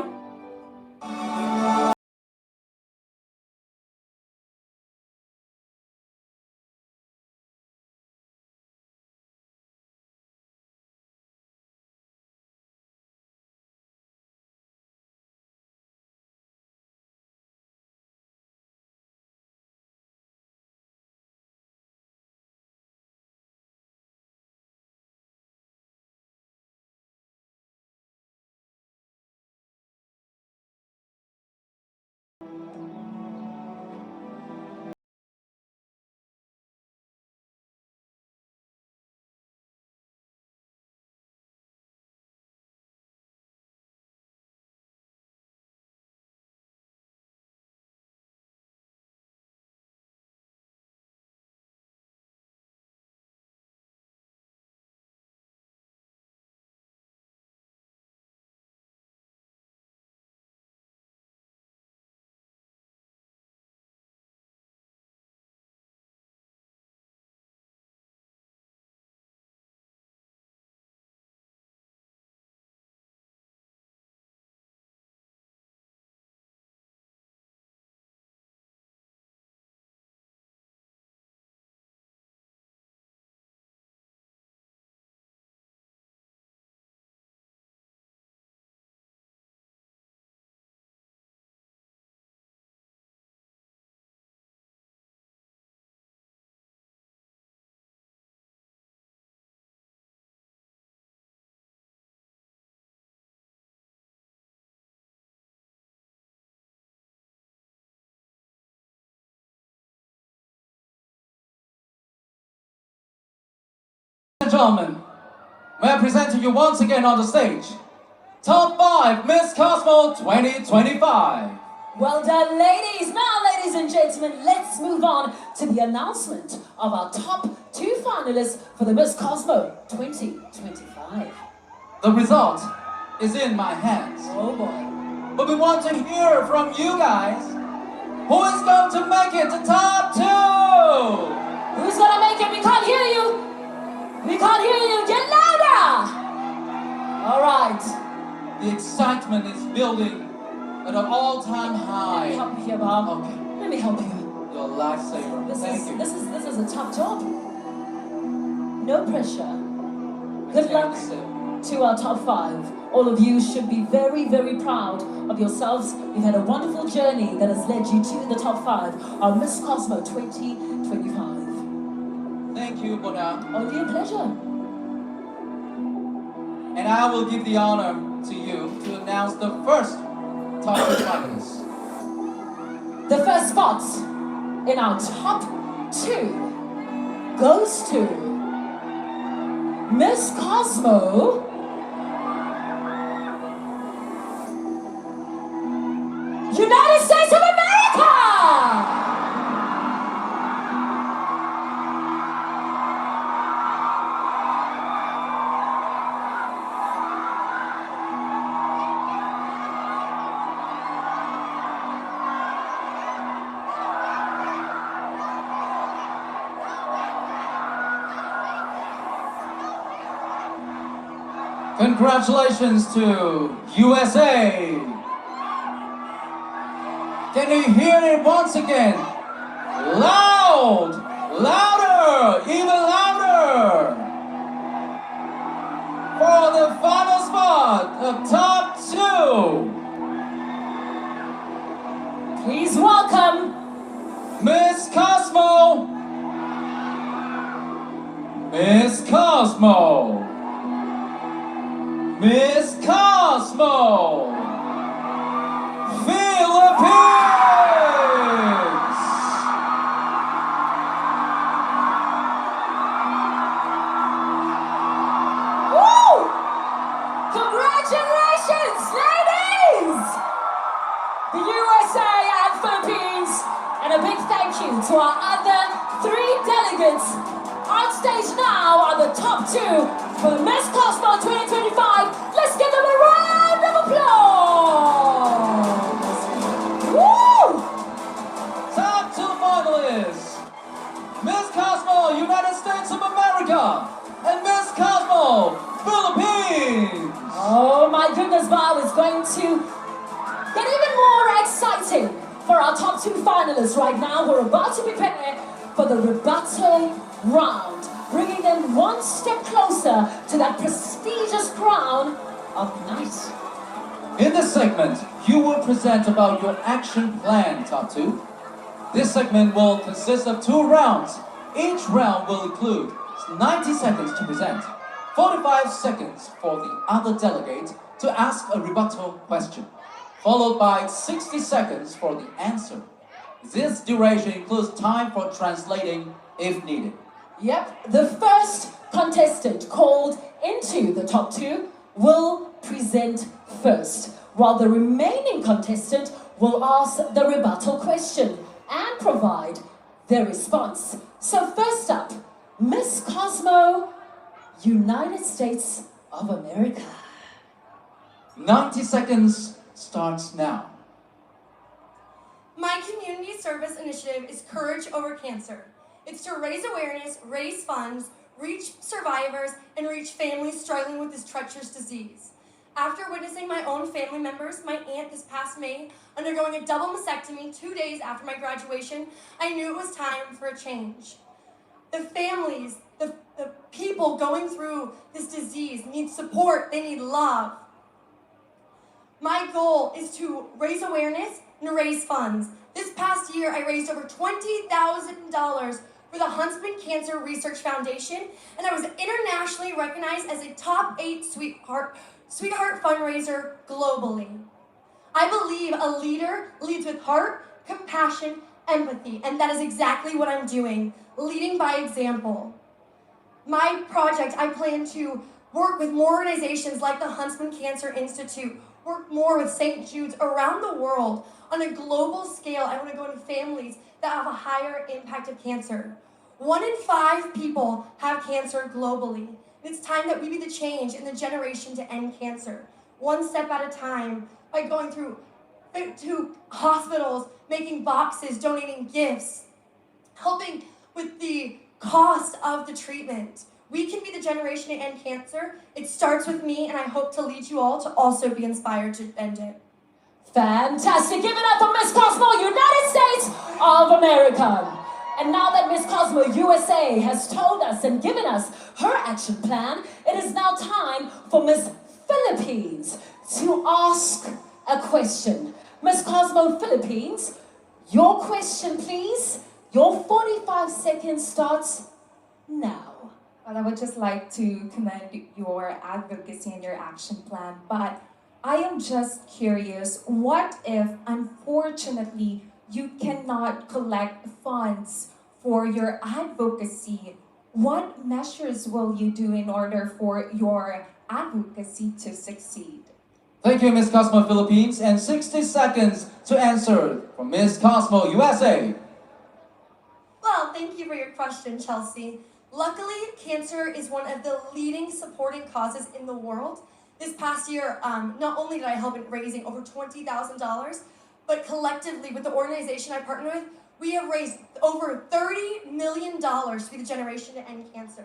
gentlemen, may I present to you once again on the stage, Top 5 Miss Cosmo 2025. Well done, ladies. Now, ladies and gentlemen, let's move on to the announcement of our top 2 finalists for the Miss Cosmo 2025. The result is in my hands. Oh boy. But we want to hear from you guys. Who is going to make it to top 2? Who's gonna make it? We can't hear you. We can't hear you. Get louder. All right. The excitement is building at an all-time high. Let me help you here, Bob. Okay. Let me help you. Your lifesaver. Thank you. This is a tough job. No pressure. Good luck to our top 5. All of you should be very, very proud of yourselves. You've had a wonderful journey that has led you to the top 5 of Miss Cosmo 2025. Thank you, Bona. Only a pleasure. And I will give the honor to you to announce the first top 2 finalists. The first spot in our top 2 goes to Miss Cosmo United States of America! Congratulations to USA! Can you hear it once again? Loud! Louder! Even louder! For the final spot of top 2! Please welcome Miss Cosmo! Miss Cosmo! Miss Cosmo! Philippines! Woo! Congratulations, ladies! The USA and Philippines, and a big thank you to our other 3 delegates. On stage now are the top 2 for Miss Cosmo 2025. Let's give them a round of applause! Woo! Top 2 finalists! Miss Cosmo, United States of America, and Miss Cosmo, Philippines! Oh my goodness, Bob, it's going to get even more exciting for our top 2 finalists right now. We're about to prepare for the rebuttal round, bringing them one step closer to that prestigious crown of night. In this segment, you will present about your action plan, top 2. This segment will consist of 2 rounds. Each round will include 90 seconds to present, 45 seconds for the other delegate to ask a rebuttal question, followed by 60 seconds for the answer. This duration includes time for translating if needed. Yep, the first contestant called into the top 2 will present first, while the remaining contestant will ask the rebuttal question and provide their response. So first up, Miss Cosmo, United States of America. 90 seconds starts now. My community service initiative is Courage Over Cancer. It's to raise awareness, raise funds, reach survivors, and reach families struggling with this treacherous disease. After witnessing my own family members, my aunt this past May, undergoing a double mastectomy 2 days after my graduation, I knew it was time for a change. The families, the people going through this disease need support, they need love. My goal is to raise awareness and raise funds. This past year, I raised over $20,000 for the Huntsman Cancer Research Foundation, and I was internationally recognized as a top 8 sweetheart fundraiser globally. I believe a leader leads with heart, compassion, empathy, and that is exactly what I'm doing, leading by example. My project, I plan to work with more organizations like the Huntsman Cancer Institute, work more with St. Jude's around the world. On a global scale, I want to go into families that have a higher impact of cancer. 1 in 5 people have cancer globally. It's time that we be the change in the generation to end cancer. One step at a time, by going through to hospitals, making boxes, donating gifts, helping with the cost of the treatment. We can be the generation to end cancer. It starts with me, and I hope to lead you all to also be inspired to end it. Fantastic. Give it up for Miss Cosmo, United States of America. And now that Miss Cosmo USA has told us and given us her action plan, it is now time for Miss Philippines to ask a question. Miss Cosmo Philippines, your question please. Your 45 seconds starts now. Well, I would just like to commend your advocacy and your action plan, but I am just curious, what if, unfortunately, you cannot collect funds for your advocacy? What measures will you do in order for your advocacy to succeed? Thank you, Miss Cosmo Philippines, and 60 seconds to answer from Miss Cosmo USA. Well, thank you for your question, Chelsea. Luckily, cancer is one of the leading supporting causes in the world. This past year, not only did I help in raising over $20,000, but collectively with the organization I partner with, we have raised over $30 million to be the generation to end cancer.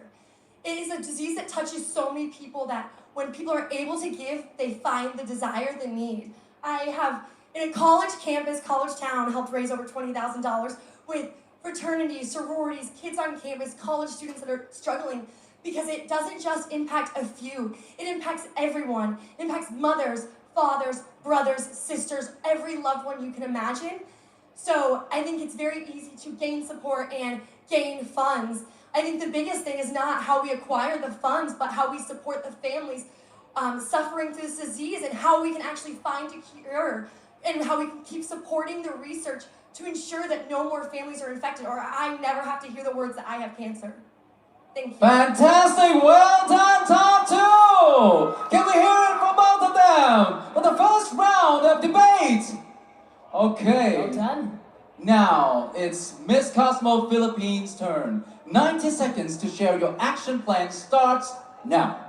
It is a disease that touches so many people that when people are able to give, they find the desire, the need. I have, in a college campus, college town, helped raise over $20,000 with fraternities, sororities, kids on campus, college students that are struggling, because it doesn't just impact a few, it impacts everyone. It impacts mothers, fathers, brothers, sisters, every loved one you can imagine. So I think it's very easy to gain support and gain funds. I think the biggest thing is not how we acquire the funds, but how we support the families suffering through this disease, and how we can actually find a cure, and how we can keep supporting the research to ensure that no more families are infected, or I never have to hear the words that I have cancer. Thank you. Fantastic! Well done, top two! Can we hear it from both of them for the first round of debate? Okay. Well done. Now it's Miss Cosmo Philippines' turn. 90 seconds to share your action plan starts now.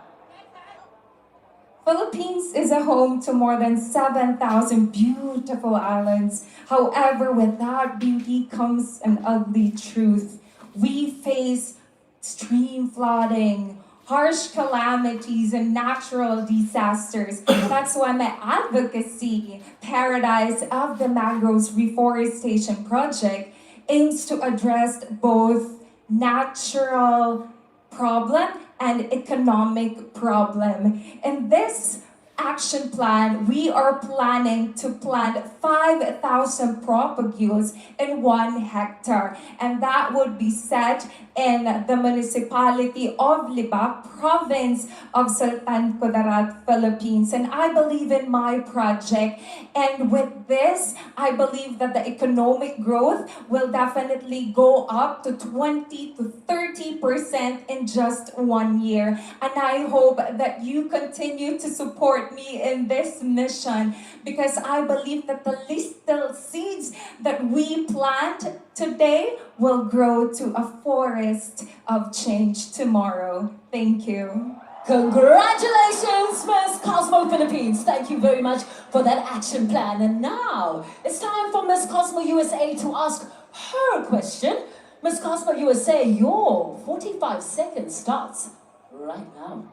Philippines is a home to more than 7,000 beautiful islands. However, with that beauty comes an ugly truth. We face extreme flooding, harsh calamities, and natural disasters. That's why my advocacy, Paradise of the Mangroves Reforestation Project, aims to address both natural problem and economic problem. In this action plan, we are planning to plant 5,000 propagules in 1 hectare, and that would be set in the municipality of Libak, province of Sultan Kudarat, Philippines. And I believe in my project, and with this, I believe that the economic growth will definitely go up to 20 to 30% in just 1 year. And I hope that you continue to support me in this mission, because I believe that the little seeds that we plant today will grow to a forest of change tomorrow. Thank you. Congratulations, Miss Cosmo Philippines. Thank you very much for that action plan. And now it's time for Miss Cosmo USA to ask her question. Miss Cosmo USA, your 45 seconds starts right now.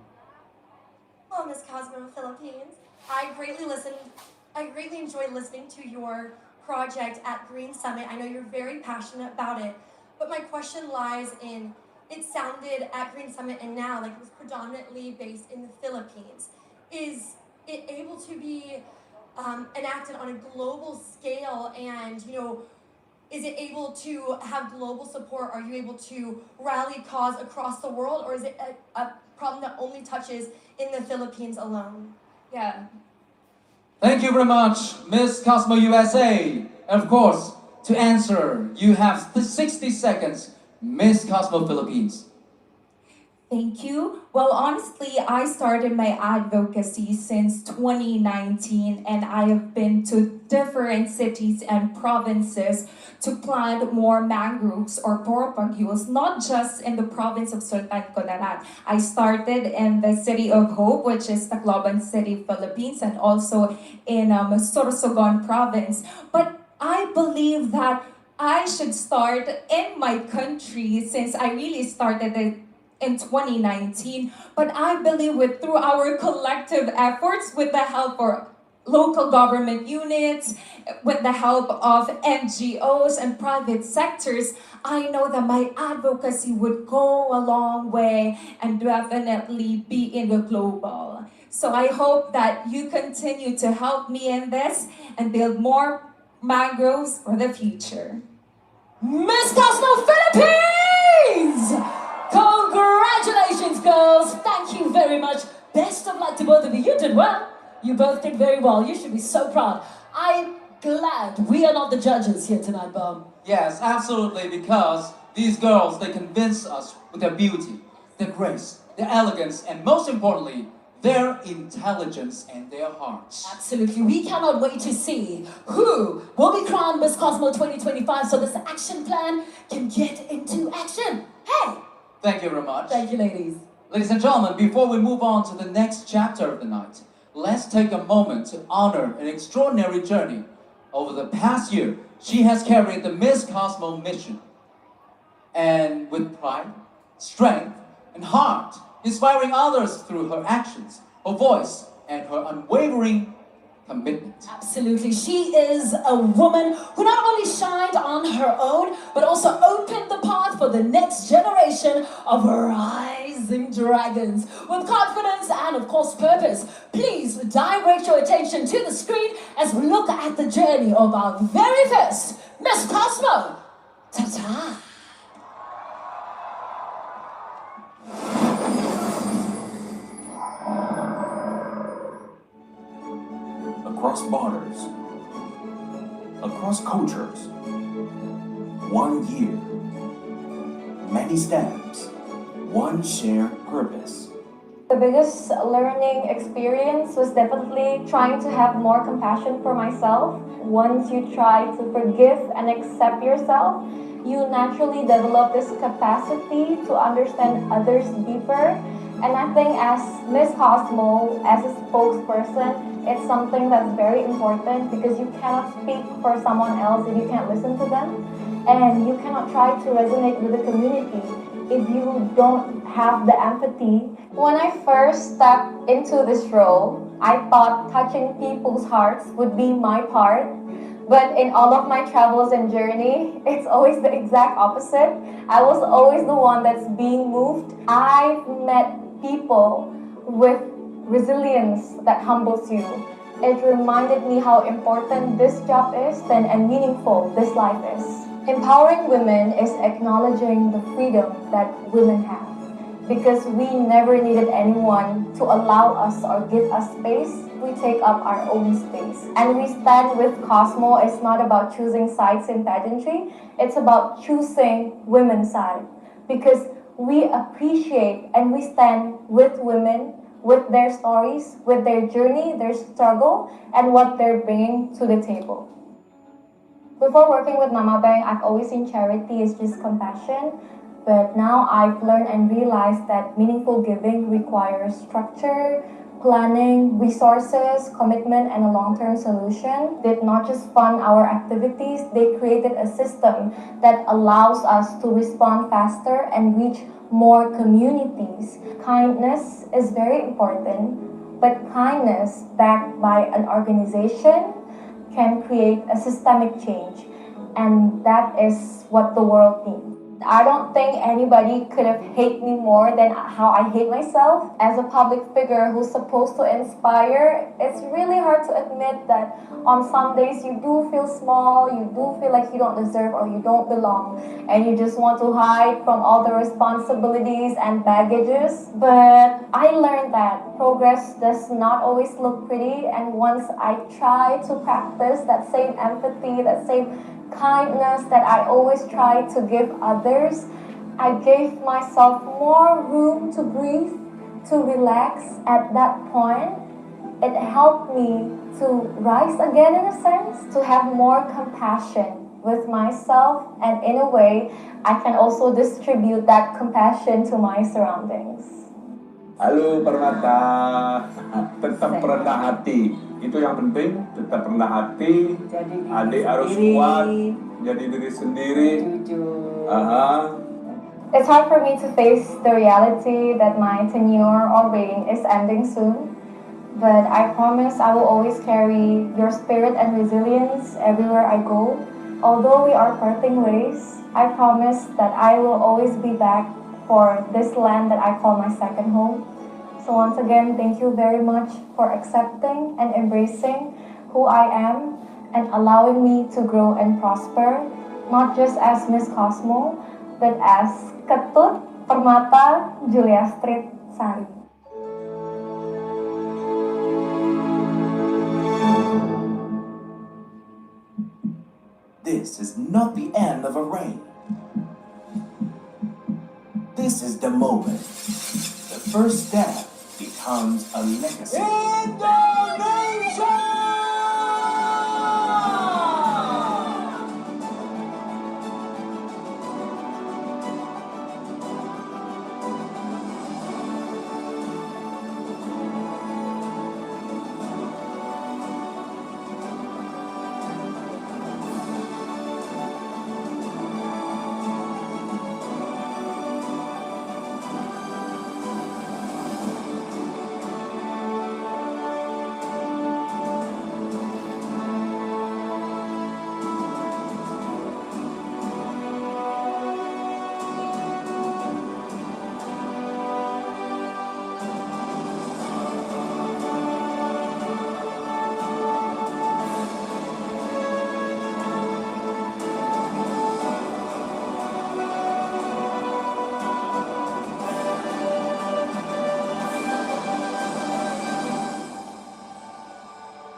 Well, Miss Cosmo Philippines, I greatly enjoy listening to your project at Green Summit. I know you're very passionate about it, but my question lies in, it sounded at Green Summit and now like it was predominantly based in the Philippines. Is it able to be enacted on a global scale, and is it able to have global support? Are you able to rally cause across the world, or is it a problem that only touches in the Philippines alone? Yeah. Thank you very much, Miss Cosmo USA. And of course, to answer, you have 60 seconds, Miss Cosmo Philippines. Thank you. Well, honestly, I started my advocacy since 2019, and I have been to different cities and provinces to plant more mangroves or poropagules, not just in the province of Sultan Kudarat. I started in the city of Hope, which is Tacloban City, Philippines, and also in Sorsogon province. But I believe that I should start in my country since I really started it in 2019. But I believe through our collective efforts, with the help of local government units, with the help of NGOs and private sectors, I know that my advocacy would go a long way and definitely be in the global. So I hope that you continue to help me in this and build more mangroves for the future. Miss Cosmo Philippines! Congratulations, girls! Thank you very much. Best of luck to both of you. You did well. You both did very well. You should be so proud. I'm glad we are not the judges here tonight, Bob. Yes, absolutely, because these girls, they convince us with their beauty, their grace, their elegance, and most importantly, their intelligence and their hearts. Absolutely. We cannot wait to see who will be crowned Miss Cosmo 2025 so this action plan can get into action. Hey! Thank you very much. Thank you, ladies. Ladies and gentlemen, before we move on to the next chapter of the night, let's take a moment to honor an extraordinary journey. Over the past year, she has carried the Miss Cosmo mission. And with pride, strength, and heart, inspiring others through her actions, her voice, and her unwavering commitment. Absolutely. She is a woman who not only shined on her own, but also opened the path for the next generation of rising dragons. With confidence and, of course, purpose, please direct your attention to the screen as we look at the journey of our very first Miss Cosmo. Ta-ta! Across borders, across cultures, 1 year, many steps, one shared purpose. The biggest learning experience was definitely trying to have more compassion for myself. Once you try to forgive and accept yourself, you naturally develop this capacity to understand others deeper. And I think as Miss Cosmo, as a spokesperson, it's something that's very important because you cannot speak for someone else if you can't listen to them. And you cannot try to resonate with the community if you don't have the empathy. When I first stepped into this role, I thought touching people's hearts would be my part. But in all of my travels and journey, it's always the exact opposite. I was always the one that's being moved. I've met people with resilience that humbles you. It reminded me how important this job is and meaningful this life is. Empowering women is acknowledging the freedom that women have. Because we never needed anyone to allow us or give us space, we take up our own space. And we stand with Cosmo. It's not about choosing sides in pageantry, it's about choosing women's side. Because we appreciate and we stand with women, with their stories, with their journey, their struggle, and what they're bringing to the table. Before working with Mama Bang, I've always seen charity as just compassion. But now I've learned and realized that meaningful giving requires structure, planning, resources, commitment, and a long-term solution. They did not just fund our activities, they created a system that allows us to respond faster and reach more communities. Kindness is very important, but kindness backed by an organization can create a systemic change, and that is what the world needs. I don't think anybody could have hated me more than how I hate myself. As a public figure who's supposed to inspire, it's really hard to admit that on some days you do feel small, you do feel like you don't deserve or you don't belong, and you just want to hide from all the responsibilities and baggages. But I learned that progress does not always look pretty, and once I try to practice that same empathy, that same kindness that I always try to give others, I gave myself more room to breathe, to relax at that point. It helped me to rise again in a sense, to have more compassion with myself, and in a way, I can also distribute that compassion to my surroundings. Halo Permata, tetap rendah hati. Itu yang penting, tetap rendah hati. Adik harus kuat, jadi diri sendiri. It's hard for me to face the reality that my tenure or reign is ending soon. But I promise I will always carry your spirit and resilience everywhere I go. Although we are parting ways, I promise that I will always be back for this land that I call my second home. So once again, thank you very much for accepting and embracing who I am and allowing me to grow and prosper, not just as Miss Cosmo, but as Ketut Permata Julia Street Sari. This is not the end of a reign. This is the moment. The first step becomes a legacy. Indonesia!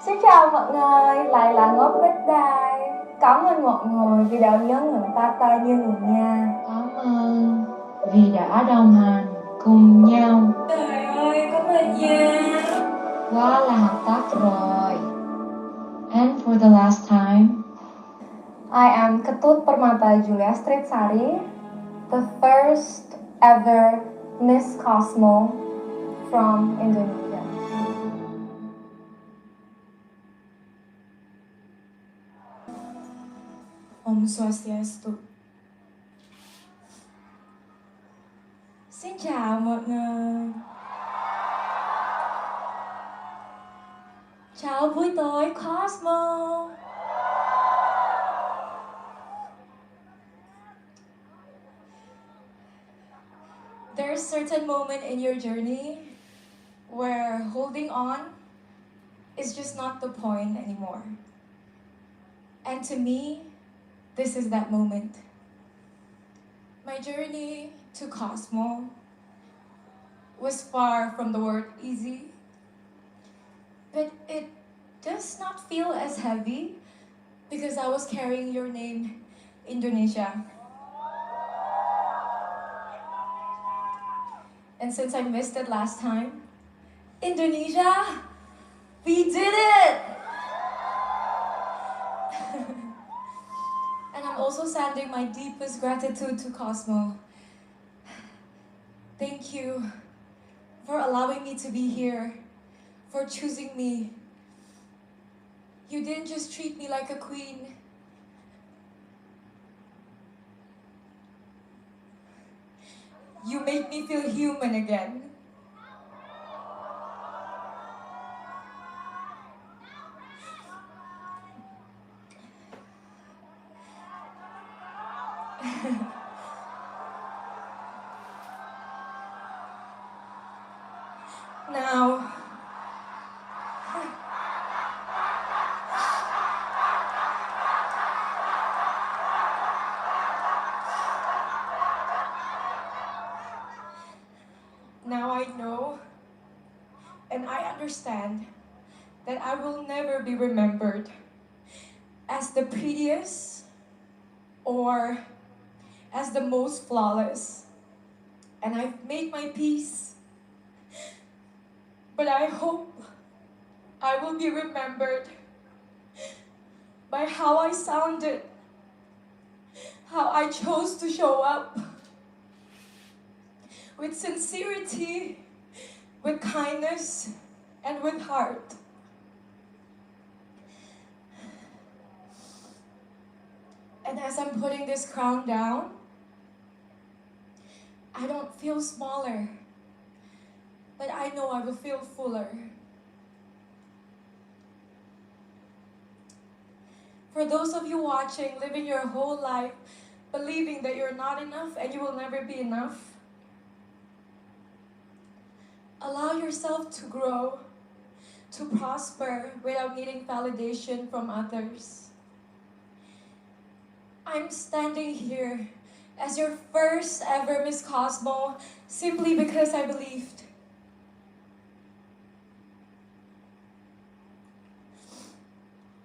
Xin chào mọi người, lại là Ngốc Bích đây. Cảm ơn mọi người vì đã nhớ ngừng Tata như người nha. Cảm ơn vì đã đồng hành cùng nhau. Trời ơi, cảm ơn nha. Quá là hợp tác rồi. And for the last time, I am Ketut Permata Julia Street Sari, the first ever Miss Cosmo from Indonesia. Om Swastiastu. Xin chào mọi người. Chào buổi tối Cosmo. There's a certain moment in your journey where holding on is just not the point anymore. And to me, this is that moment. My journey to Cosmo was far from the word easy, but it does not feel as heavy because I was carrying your name, Indonesia. And since I missed it last time, Indonesia, we did it! And I'm also sending my deepest gratitude to Cosmo. Thank you for allowing me to be here, for choosing me. You didn't just treat me like a queen. You made me feel human again. Now, now I know and I understand that I will never be remembered as the prettiest or as the most flawless. And I've made my peace. But I hope I will be remembered by how I sounded, how I chose to show up with sincerity, with kindness, and with heart. And as I'm putting this crown down, I don't feel smaller, but I know I will feel fuller. For those of you watching, living your whole life believing that you're not enough and you will never be enough, allow yourself to grow, to prosper without needing validation from others. I'm standing here as your first ever Miss Cosmo simply because I believed.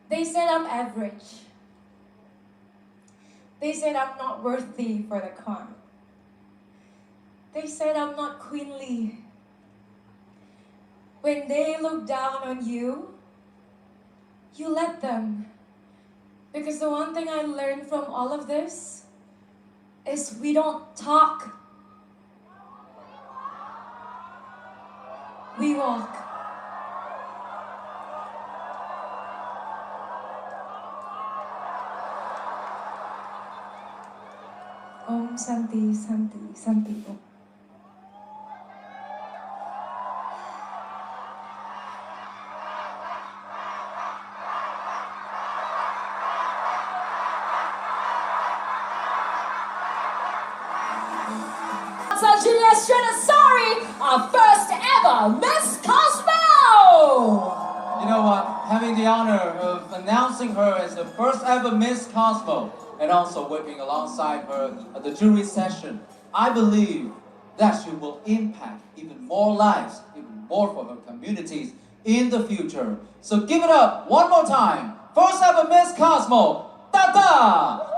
They said I'm average. They said I'm not worthy for the crown. They said I'm not queenly. When they look down on you, you let them. Because the one thing I learned from all of this is we don't talk. We walk. Om Santi, Santi, Santi Om. Our first ever Miss Cosmo! You know what? Having the honor of announcing her as the first ever Miss Cosmo and also working alongside her at the jury session, I believe that she will impact even more lives, even more for her communities in the future. So give it up one more time. First ever Miss Cosmo, Tata!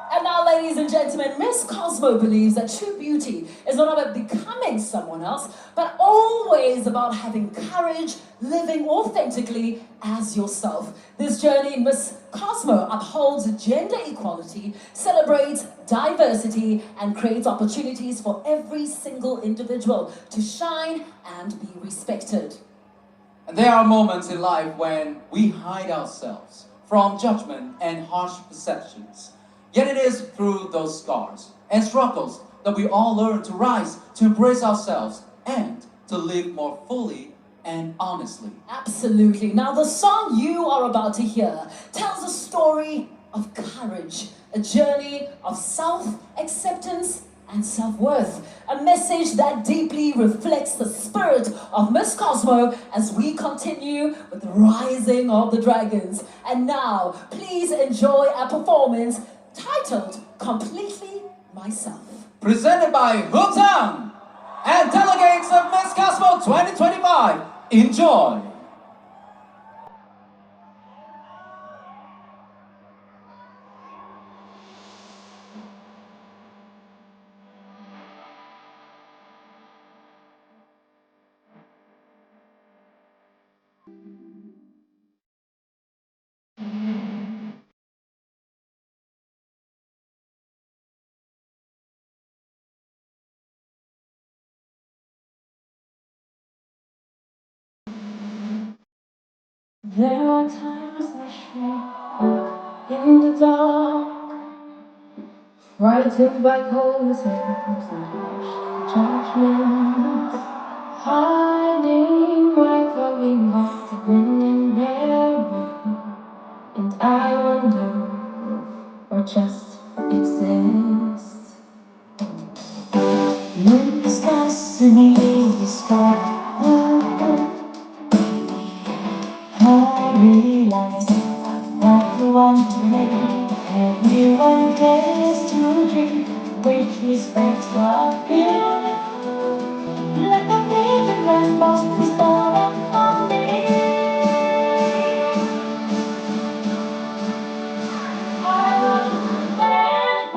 And now, ladies and gentlemen, Miss Cosmo believes that true beauty is not about becoming someone else, but always about having courage, living authentically as yourself. This journey, Miss Cosmo upholds gender equality, celebrates diversity, and creates opportunities for every single individual to shine and be respected. And there are moments in life when we hide ourselves from judgment and harsh perceptions. Yet it is through those scars and struggles that we all learn to rise, to embrace ourselves, and to live more fully and honestly. Absolutely. Now, the song you are about to hear tells a story of courage, a journey of self-acceptance and self-worth, a message that deeply reflects the spirit of Miss Cosmo as we continue with the rising of the dragons. And now, please enjoy our performance titled Completely Myself. Presented by Hutang and delegates of Miss Cosmo 2025. Enjoy! There are times I shrink in the dark, frightened by cold and harsh judgments, hiding my growing heart in memory, and I wonder or just exist. This destiny is gone. I realize I'm not the one to make everyone dares to dream with respect for you. Like a baby rainbow is born on me. I want to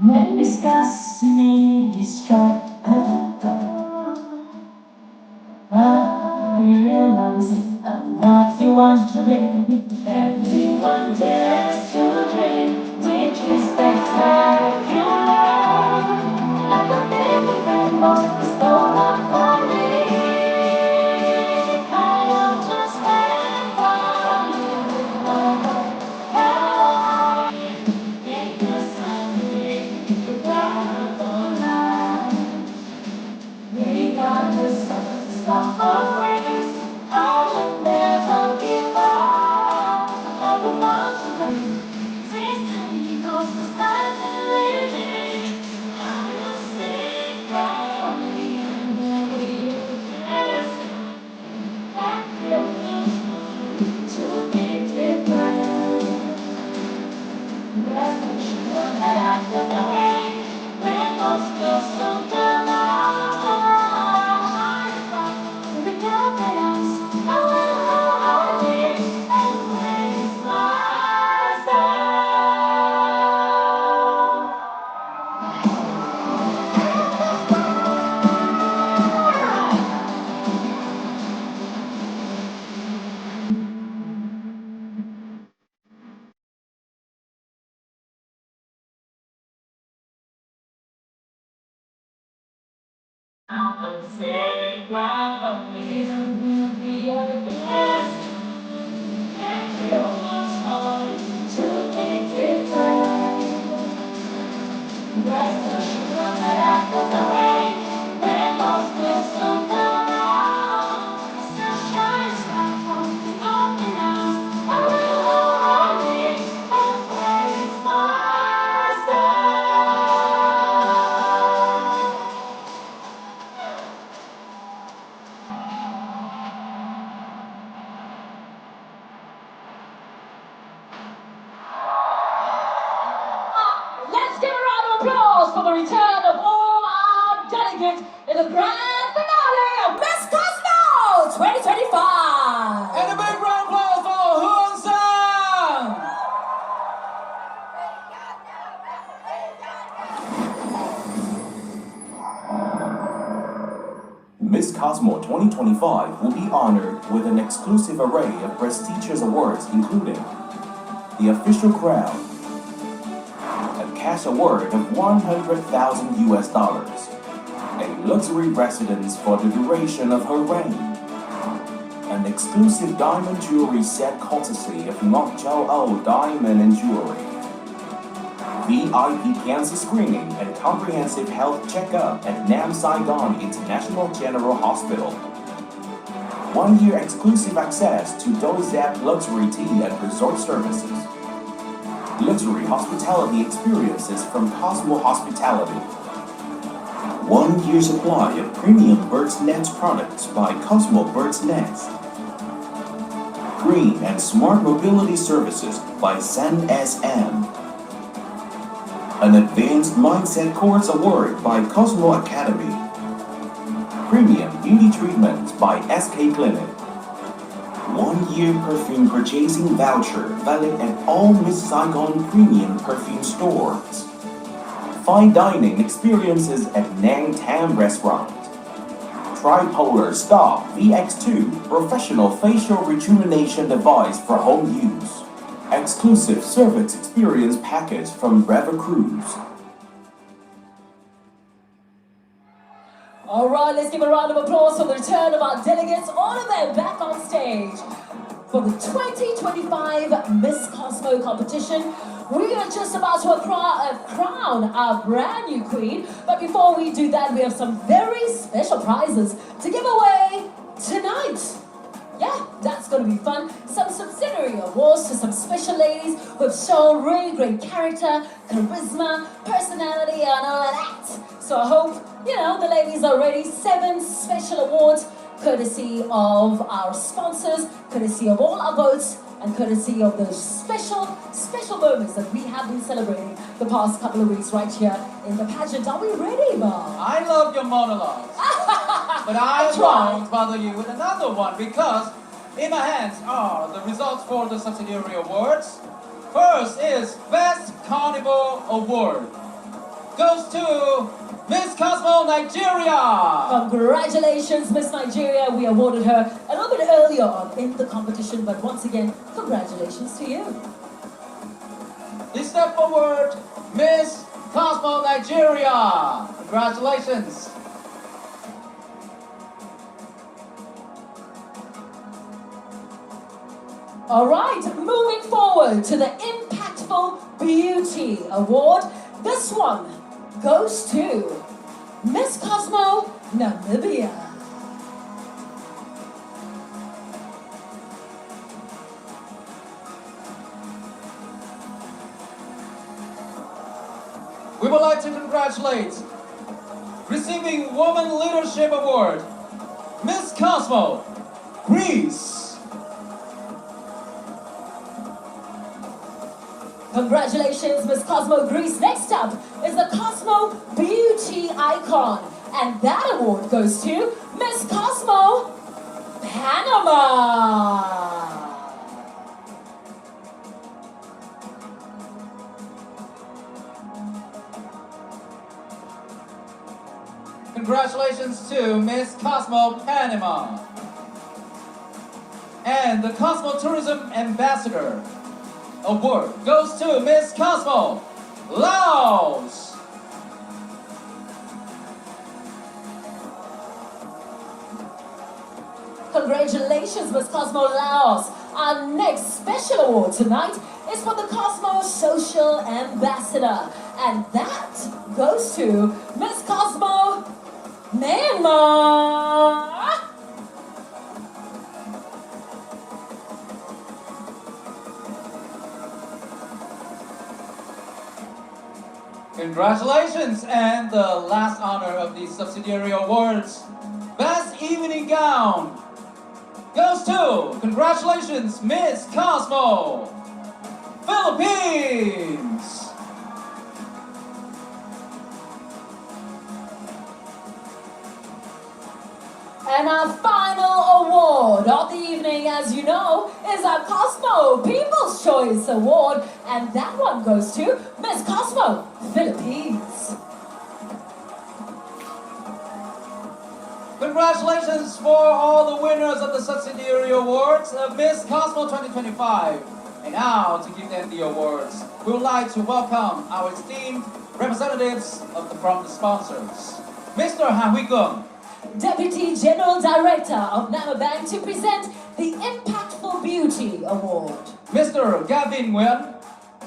Maybe discuss me distract. I realize I'm not the one to be. Everyone dares to dream with respect and you love. Like a baby rainbow stole up for me. I am just stand for you. Because I'm the love of life. Regardless of the stuff or race, I will never give up. I will not because the stars are living. I will sing proudly and we that feels to be different. Reflection that I can away when those feels don't come out. The confidence I will always embrace myself. I'm saying proudly will be the best. And you was hard to make it right. Rest assured that I feel the rain when most feels don't come out. Still shines back from the open house. I will always embrace myself. Let's give a round of applause for the return of all our delegates in the grand finale of Miss Cosmo 2025. And a big round of applause for Hoon Sang! Miss Cosmo 2025 will be honored with an exclusive array of prestigious awards, including the official crown, a cash award of $100,000, a luxury residence for the duration of her reign, an exclusive diamond jewelry set courtesy of Ngọc Châu Âu Diamond and Jewelry, VIP cancer screening and comprehensive health checkup at Nam Saigon International General Hospital. 1 year exclusive access to Dozap luxury tea and resort services. Luxury hospitality experiences from Cosmo Hospitality. 1 year supply of premium Bird's Nest products by Cosmo Bird's Nest. Green and smart mobility services by San SM. An Advanced Mindset Course Award by Cosmo Academy. Premium Beauty Treatments by SK Clinic. 1 year perfume purchasing voucher valid at all Miss Saigon premium perfume stores. Fine dining experiences at Nang Tam Restaurant. Tripolar Stop VX2 professional facial rejuvenation device for home use. Exclusive service experience package from Brava Cruise. All right, let's give a round of applause for the return of our delegates, all of them back on stage for the 2025 Miss Cosmo competition. We are just about to crown our brand new queen, but before we do that, we have some very special prizes to give away tonight. Yeah, that's gonna be fun. Some subsidiary awards to some special ladies who have shown really great character, charisma, personality, and all of that. So I hope, the ladies are ready. 7 special awards, courtesy of our sponsors, courtesy of all our votes, and courtesy of those special moments that we have been celebrating the past couple of weeks right here in the pageant. Are we ready, Bob? I love your monologues. But I won't bother you with another one because in my hands are the results for the subsidiary awards. First is Best Carnival Award. goes to Miss Cosmo, Nigeria. Congratulations, Miss Nigeria. We awarded her a little bit earlier on in the competition, but once again, congratulations to you. Please step forward, Miss Cosmo, Nigeria. Congratulations. All right, moving forward to the Impactful Beauty Award. This one goes to Miss Cosmo, Namibia. We would like to congratulate receiving Woman Leadership Award, Miss Cosmo, Greece. Congratulations, Miss Cosmo, Greece. Next up is the Cosmo Beauty Icon, and that award goes to Miss Cosmo, Panama. Congratulations to Miss Cosmo, Panama. And the Cosmo Tourism Ambassador Award goes to Miss Cosmo, Laos. Congratulations, Miss Cosmo, Laos. Our next special award tonight is for the Cosmo Social Ambassador, and that goes to Miss Cosmo, Myanmar. Congratulations, and the last honor of these subsidiary awards, Best Evening Gown, goes to, congratulations, Miss Cosmo, Philippines. And our final award of the evening, as you know, is our Cosmo People's Choice Award, and that one goes to Miss Cosmo, Philippines. Congratulations for all the winners of the subsidiary awards of Miss Cosmo 2025. And now, to give them the awards, we would like to welcome our esteemed representatives from the sponsors. Mr. Han Hui-Kung, Deputy General Director of Nama Bank, to present the Impactful Beauty Award. Mr. Gavin Nguyen,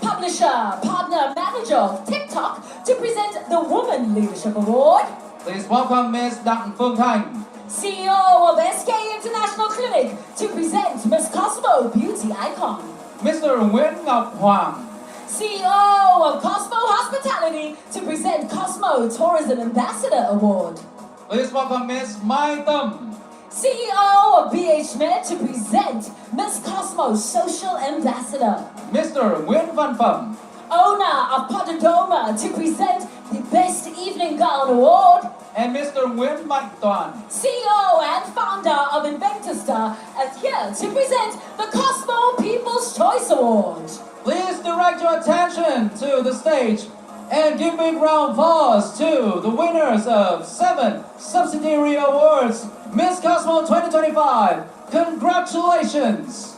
Publisher, Partner, Manager of TikTok, to present the Woman Leadership Award. Please welcome Miss Dang Phương Thanh, CEO of SK International Clinic, to present Miss Cosmo Beauty Icon. Mr. Nguyễn Ngọc Hoàng, CEO of Cosmo Hospitality, to present Cosmo Tourism Ambassador Award. Please welcome Miss Mai Tâm, CEO of BH Med, to present Miss Cosmo Social Ambassador. Mr. Nguyễn Văn Phẩm, Owner of Pododoma, to present the Best Evening Gown Award. and Mr. Nguyễn Mạnh Toàn, CEO and founder of Inventastar, is here to present the Cosmo People's Choice Award. Please direct your attention to the stage and give big round of applause to the winners of 7 subsidiary awards, Miss Cosmo 2025. Congratulations!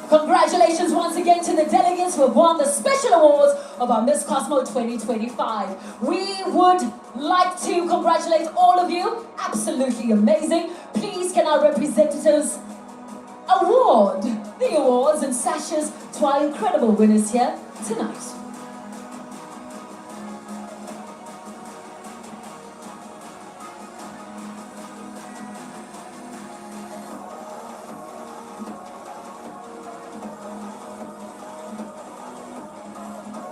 Congratulations once again to the delegates who have won the special awards of our Miss Cosmo 2025. We would like to congratulate all of you. Absolutely amazing. Please can our representatives award the awards and sashes to our incredible winners here tonight.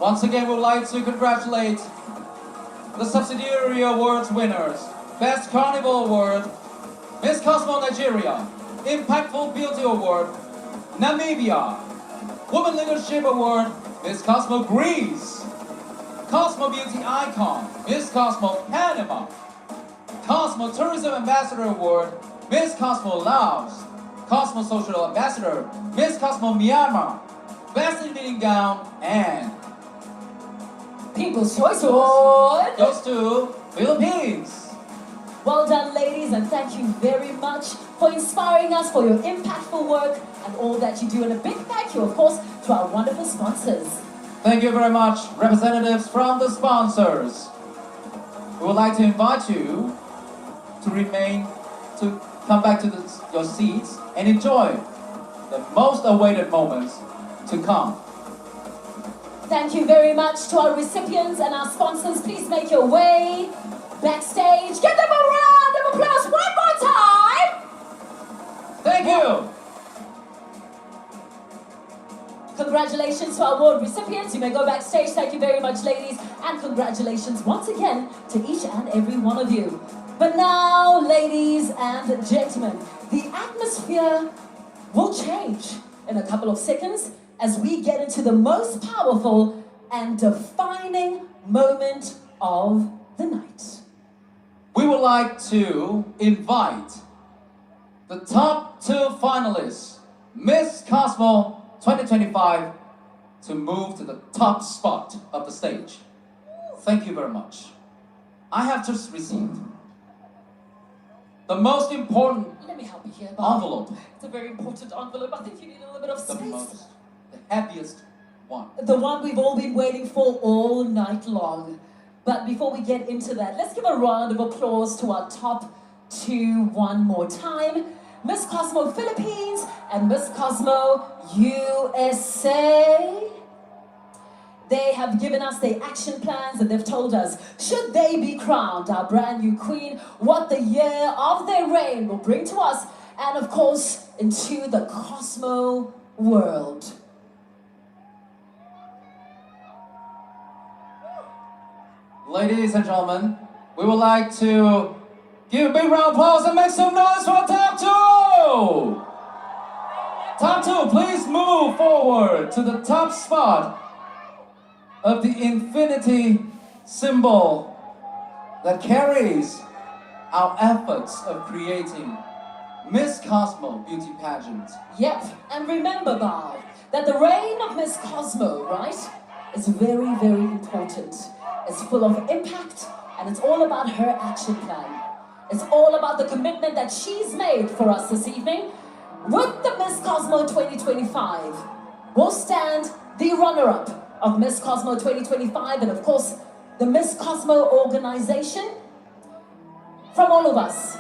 Once again, we would like to congratulate the subsidiary awards winners. Best Carnival Award, Miss Cosmo Nigeria. Impactful Beauty Award, Namibia. Woman Leadership Award, Miss Cosmo Greece. Cosmo Beauty Icon, Miss Cosmo Panama. Cosmo Tourism Ambassador Award, Miss Cosmo Laos. Cosmo Social Ambassador, Miss Cosmo Myanmar, Best Evening Gown, and People's Choice Award goes to Philippines. Well done, ladies, and thank you very much for inspiring us, for your impactful work, and all that you do. And a big thank you, of course, to our wonderful sponsors. Thank you very much, representatives from the sponsors. We would like to invite you to come back to your seats and enjoy the most awaited moments to come. Thank you very much to our recipients and our sponsors. Please make your way backstage. Give them a round of applause one more time. Thank you. Congratulations to our award recipients. You may go backstage. Thank you very much, ladies. And congratulations once again to each and every one of you. But now, ladies and gentlemen, the atmosphere will change in a couple of seconds as we get into the most powerful and defining moment of the night. We would like to invite the top 2 finalists, Miss Cosmo 2025, to move to the top spot of the stage. Thank you very much. I have just received the most important Let me help you here, Bob. envelope. It's a very important envelope. I think you need a little bit of space. The heaviest one. The one we've all been waiting for all night long. But before we get into that, let's give a round of applause to our top 2 one more time. Miss Cosmo Philippines and Miss Cosmo USA. They have given us their action plans and they've told us, should they be crowned our brand new queen, what the year of their reign will bring to us, and of course, into the Cosmo world. Ladies and gentlemen, we would like to give a big round of applause and make some noise for top 2! Top 2, please move forward to the top spot of the infinity symbol that carries our efforts of creating Miss Cosmo beauty pageant. Yep, and remember, Bob, that the reign of Miss Cosmo, right, is very, very important. It's full of impact, and it's all about her action plan. It's all about the commitment that she's made for us this evening. With the Miss Cosmo 2025, will stand the runner-up of Miss Cosmo 2025, and of course, the Miss Cosmo organization. From all of us,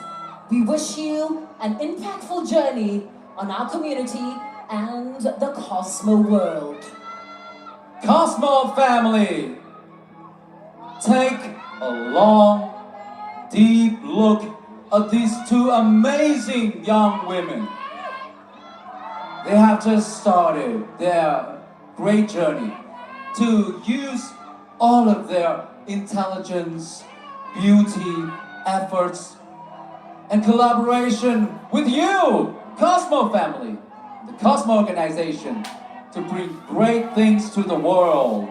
we wish you an impactful journey on our community and the Cosmo world. Cosmo family, take a long, deep look at these 2 amazing young women. They have just started their great journey to use all of their intelligence, beauty, efforts, and collaboration with you, Cosmo family, the Cosmo organization, to bring great things to the world.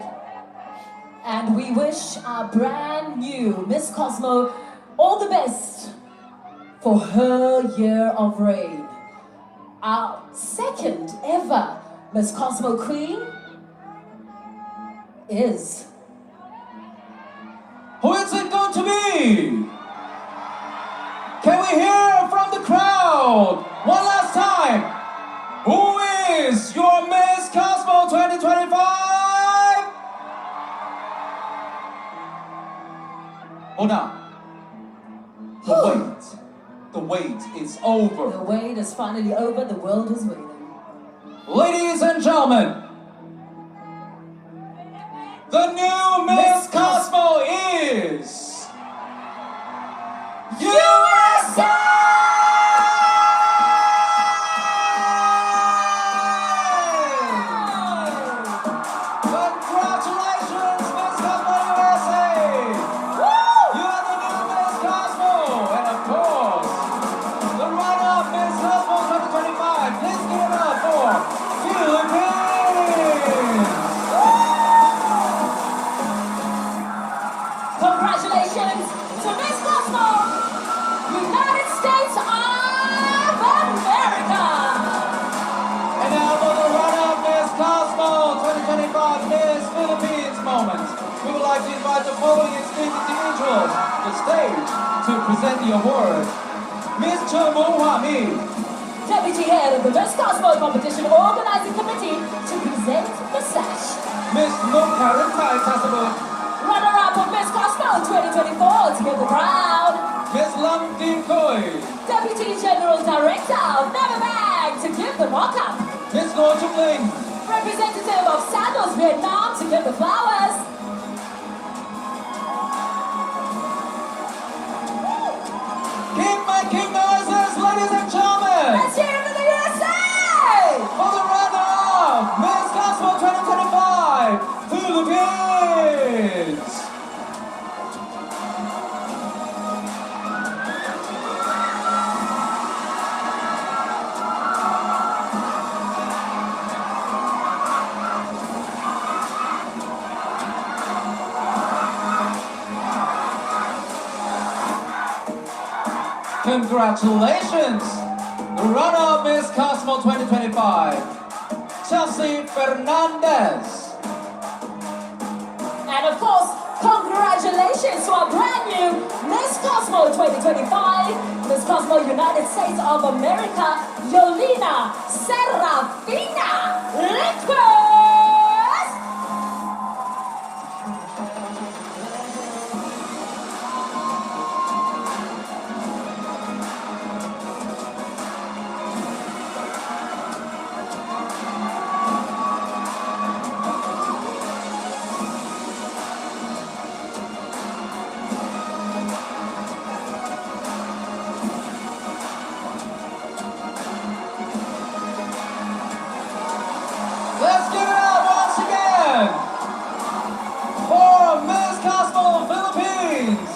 And we wish our brand new Miss Cosmo all the best for her year of reign. Our second ever Miss Cosmo Queen is... Who is it going to be? Can we hear from the crowd one last time? Who is your Miss Cosmo 2025? Hold on. The wait is over. The wait is finally over, the world is waiting. Ladies and gentlemen, the new Miss Cosmo is... USA! Congratulations, Miss Cosmo USA! You are the new Miss Cosmo! And of course, the runner-up Miss Cosmo 2025. Please give it up for Philippines! Congratulations to Miss Cosmo, United States of America! following individuals the stage to present the award. Miss Chen Hua Mi, Deputy Head of the Miss Cosmo Competition Organizing Committee to present the sash. Miss Nuk Karen Tai Tasabut, Runner-up of Miss Cosmo 2024 to give the crown. Miss Lam Din Koi, Deputy General Director of Neverbag to give the mock-up. Miss Lo Chung Ling, Representative of Sandals Vietnam to give the flowers. King My King noises, ladies and gentlemen. Let's hear it for the USA! For the runner-up, Miss Cosmo 2025, Philippines. Congratulations! The runner-up Miss Cosmo 2025, Chelsea Fernandez. And of course, congratulations to our brand new Miss Cosmo 2025, Miss Cosmo United States of America, Yolina Serafina Liquors! Let's give it up once again for Miss Cosmo Philippines,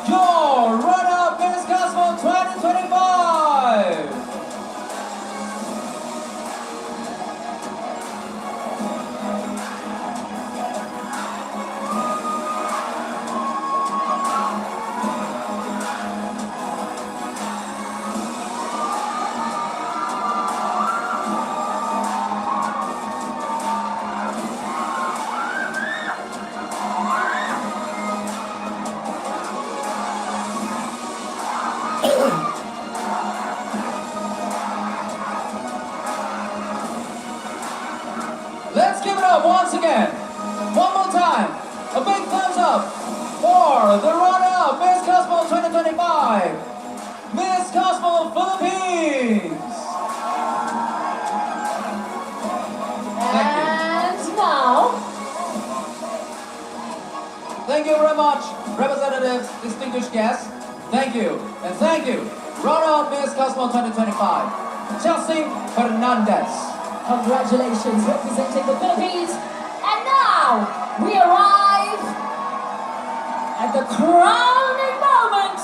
your runner-up Miss Cosmo 2025. Let's give it up once again. One more time. A big thumbs up for the runner-up Miss Cosmo 2025, Miss Cosmo Philippines. And now, Thank you very much, representatives, distinguished guests. Thank you. And thank you, runner-up Miss Cosmo 2025, Chelsea Fernandez. congratulations representing the Philippines. And now, we arrive at the crowning moment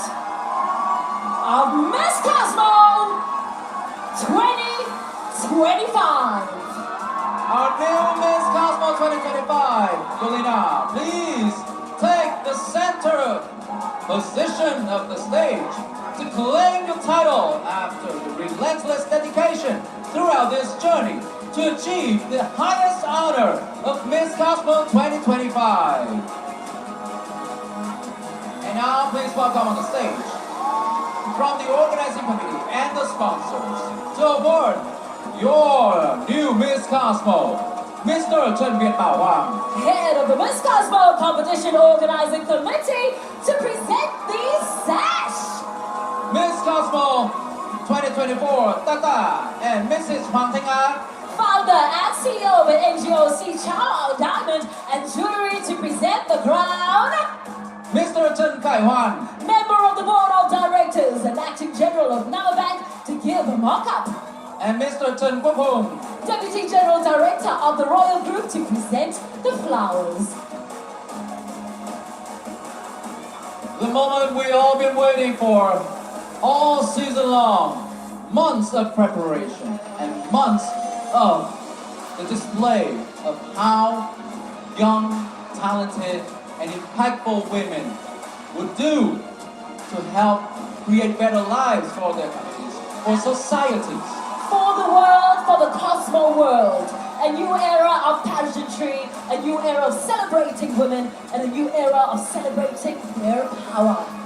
of Miss Cosmo 2025. Our new Miss Cosmo 2025, Yolina, please take the center position of the stage to claim your title after the relentless dedication throughout this journey to achieve the highest honor of Miss Cosmo 2025. And now please welcome on the stage from the organizing committee and the sponsors to award your new Miss Cosmo, Mr. Chen Viet Bao Wang. Head of the Miss Cosmo Competition Organizing Committee to present the sash. Miss Cosmo 2024, Tata and Mrs. Huang Ting An. Founder and CEO of NGO C Chao Diamond and jury to present the crown. Mr. Chen Kai Huan. Member of the Board of Directors and Acting General of Navabank to give a mock-up. And Mr. Chen Guo Pung. Deputy General Director of the Royal Group to present the flowers. The moment we all been waiting for all season long. Months of preparation and months of the display of how young, talented, and impactful women would do to help create better lives for their communities, for societies. For the world, for the Cosmo world. a new era of pageantry, a new era of celebrating women, and a new era of celebrating their power.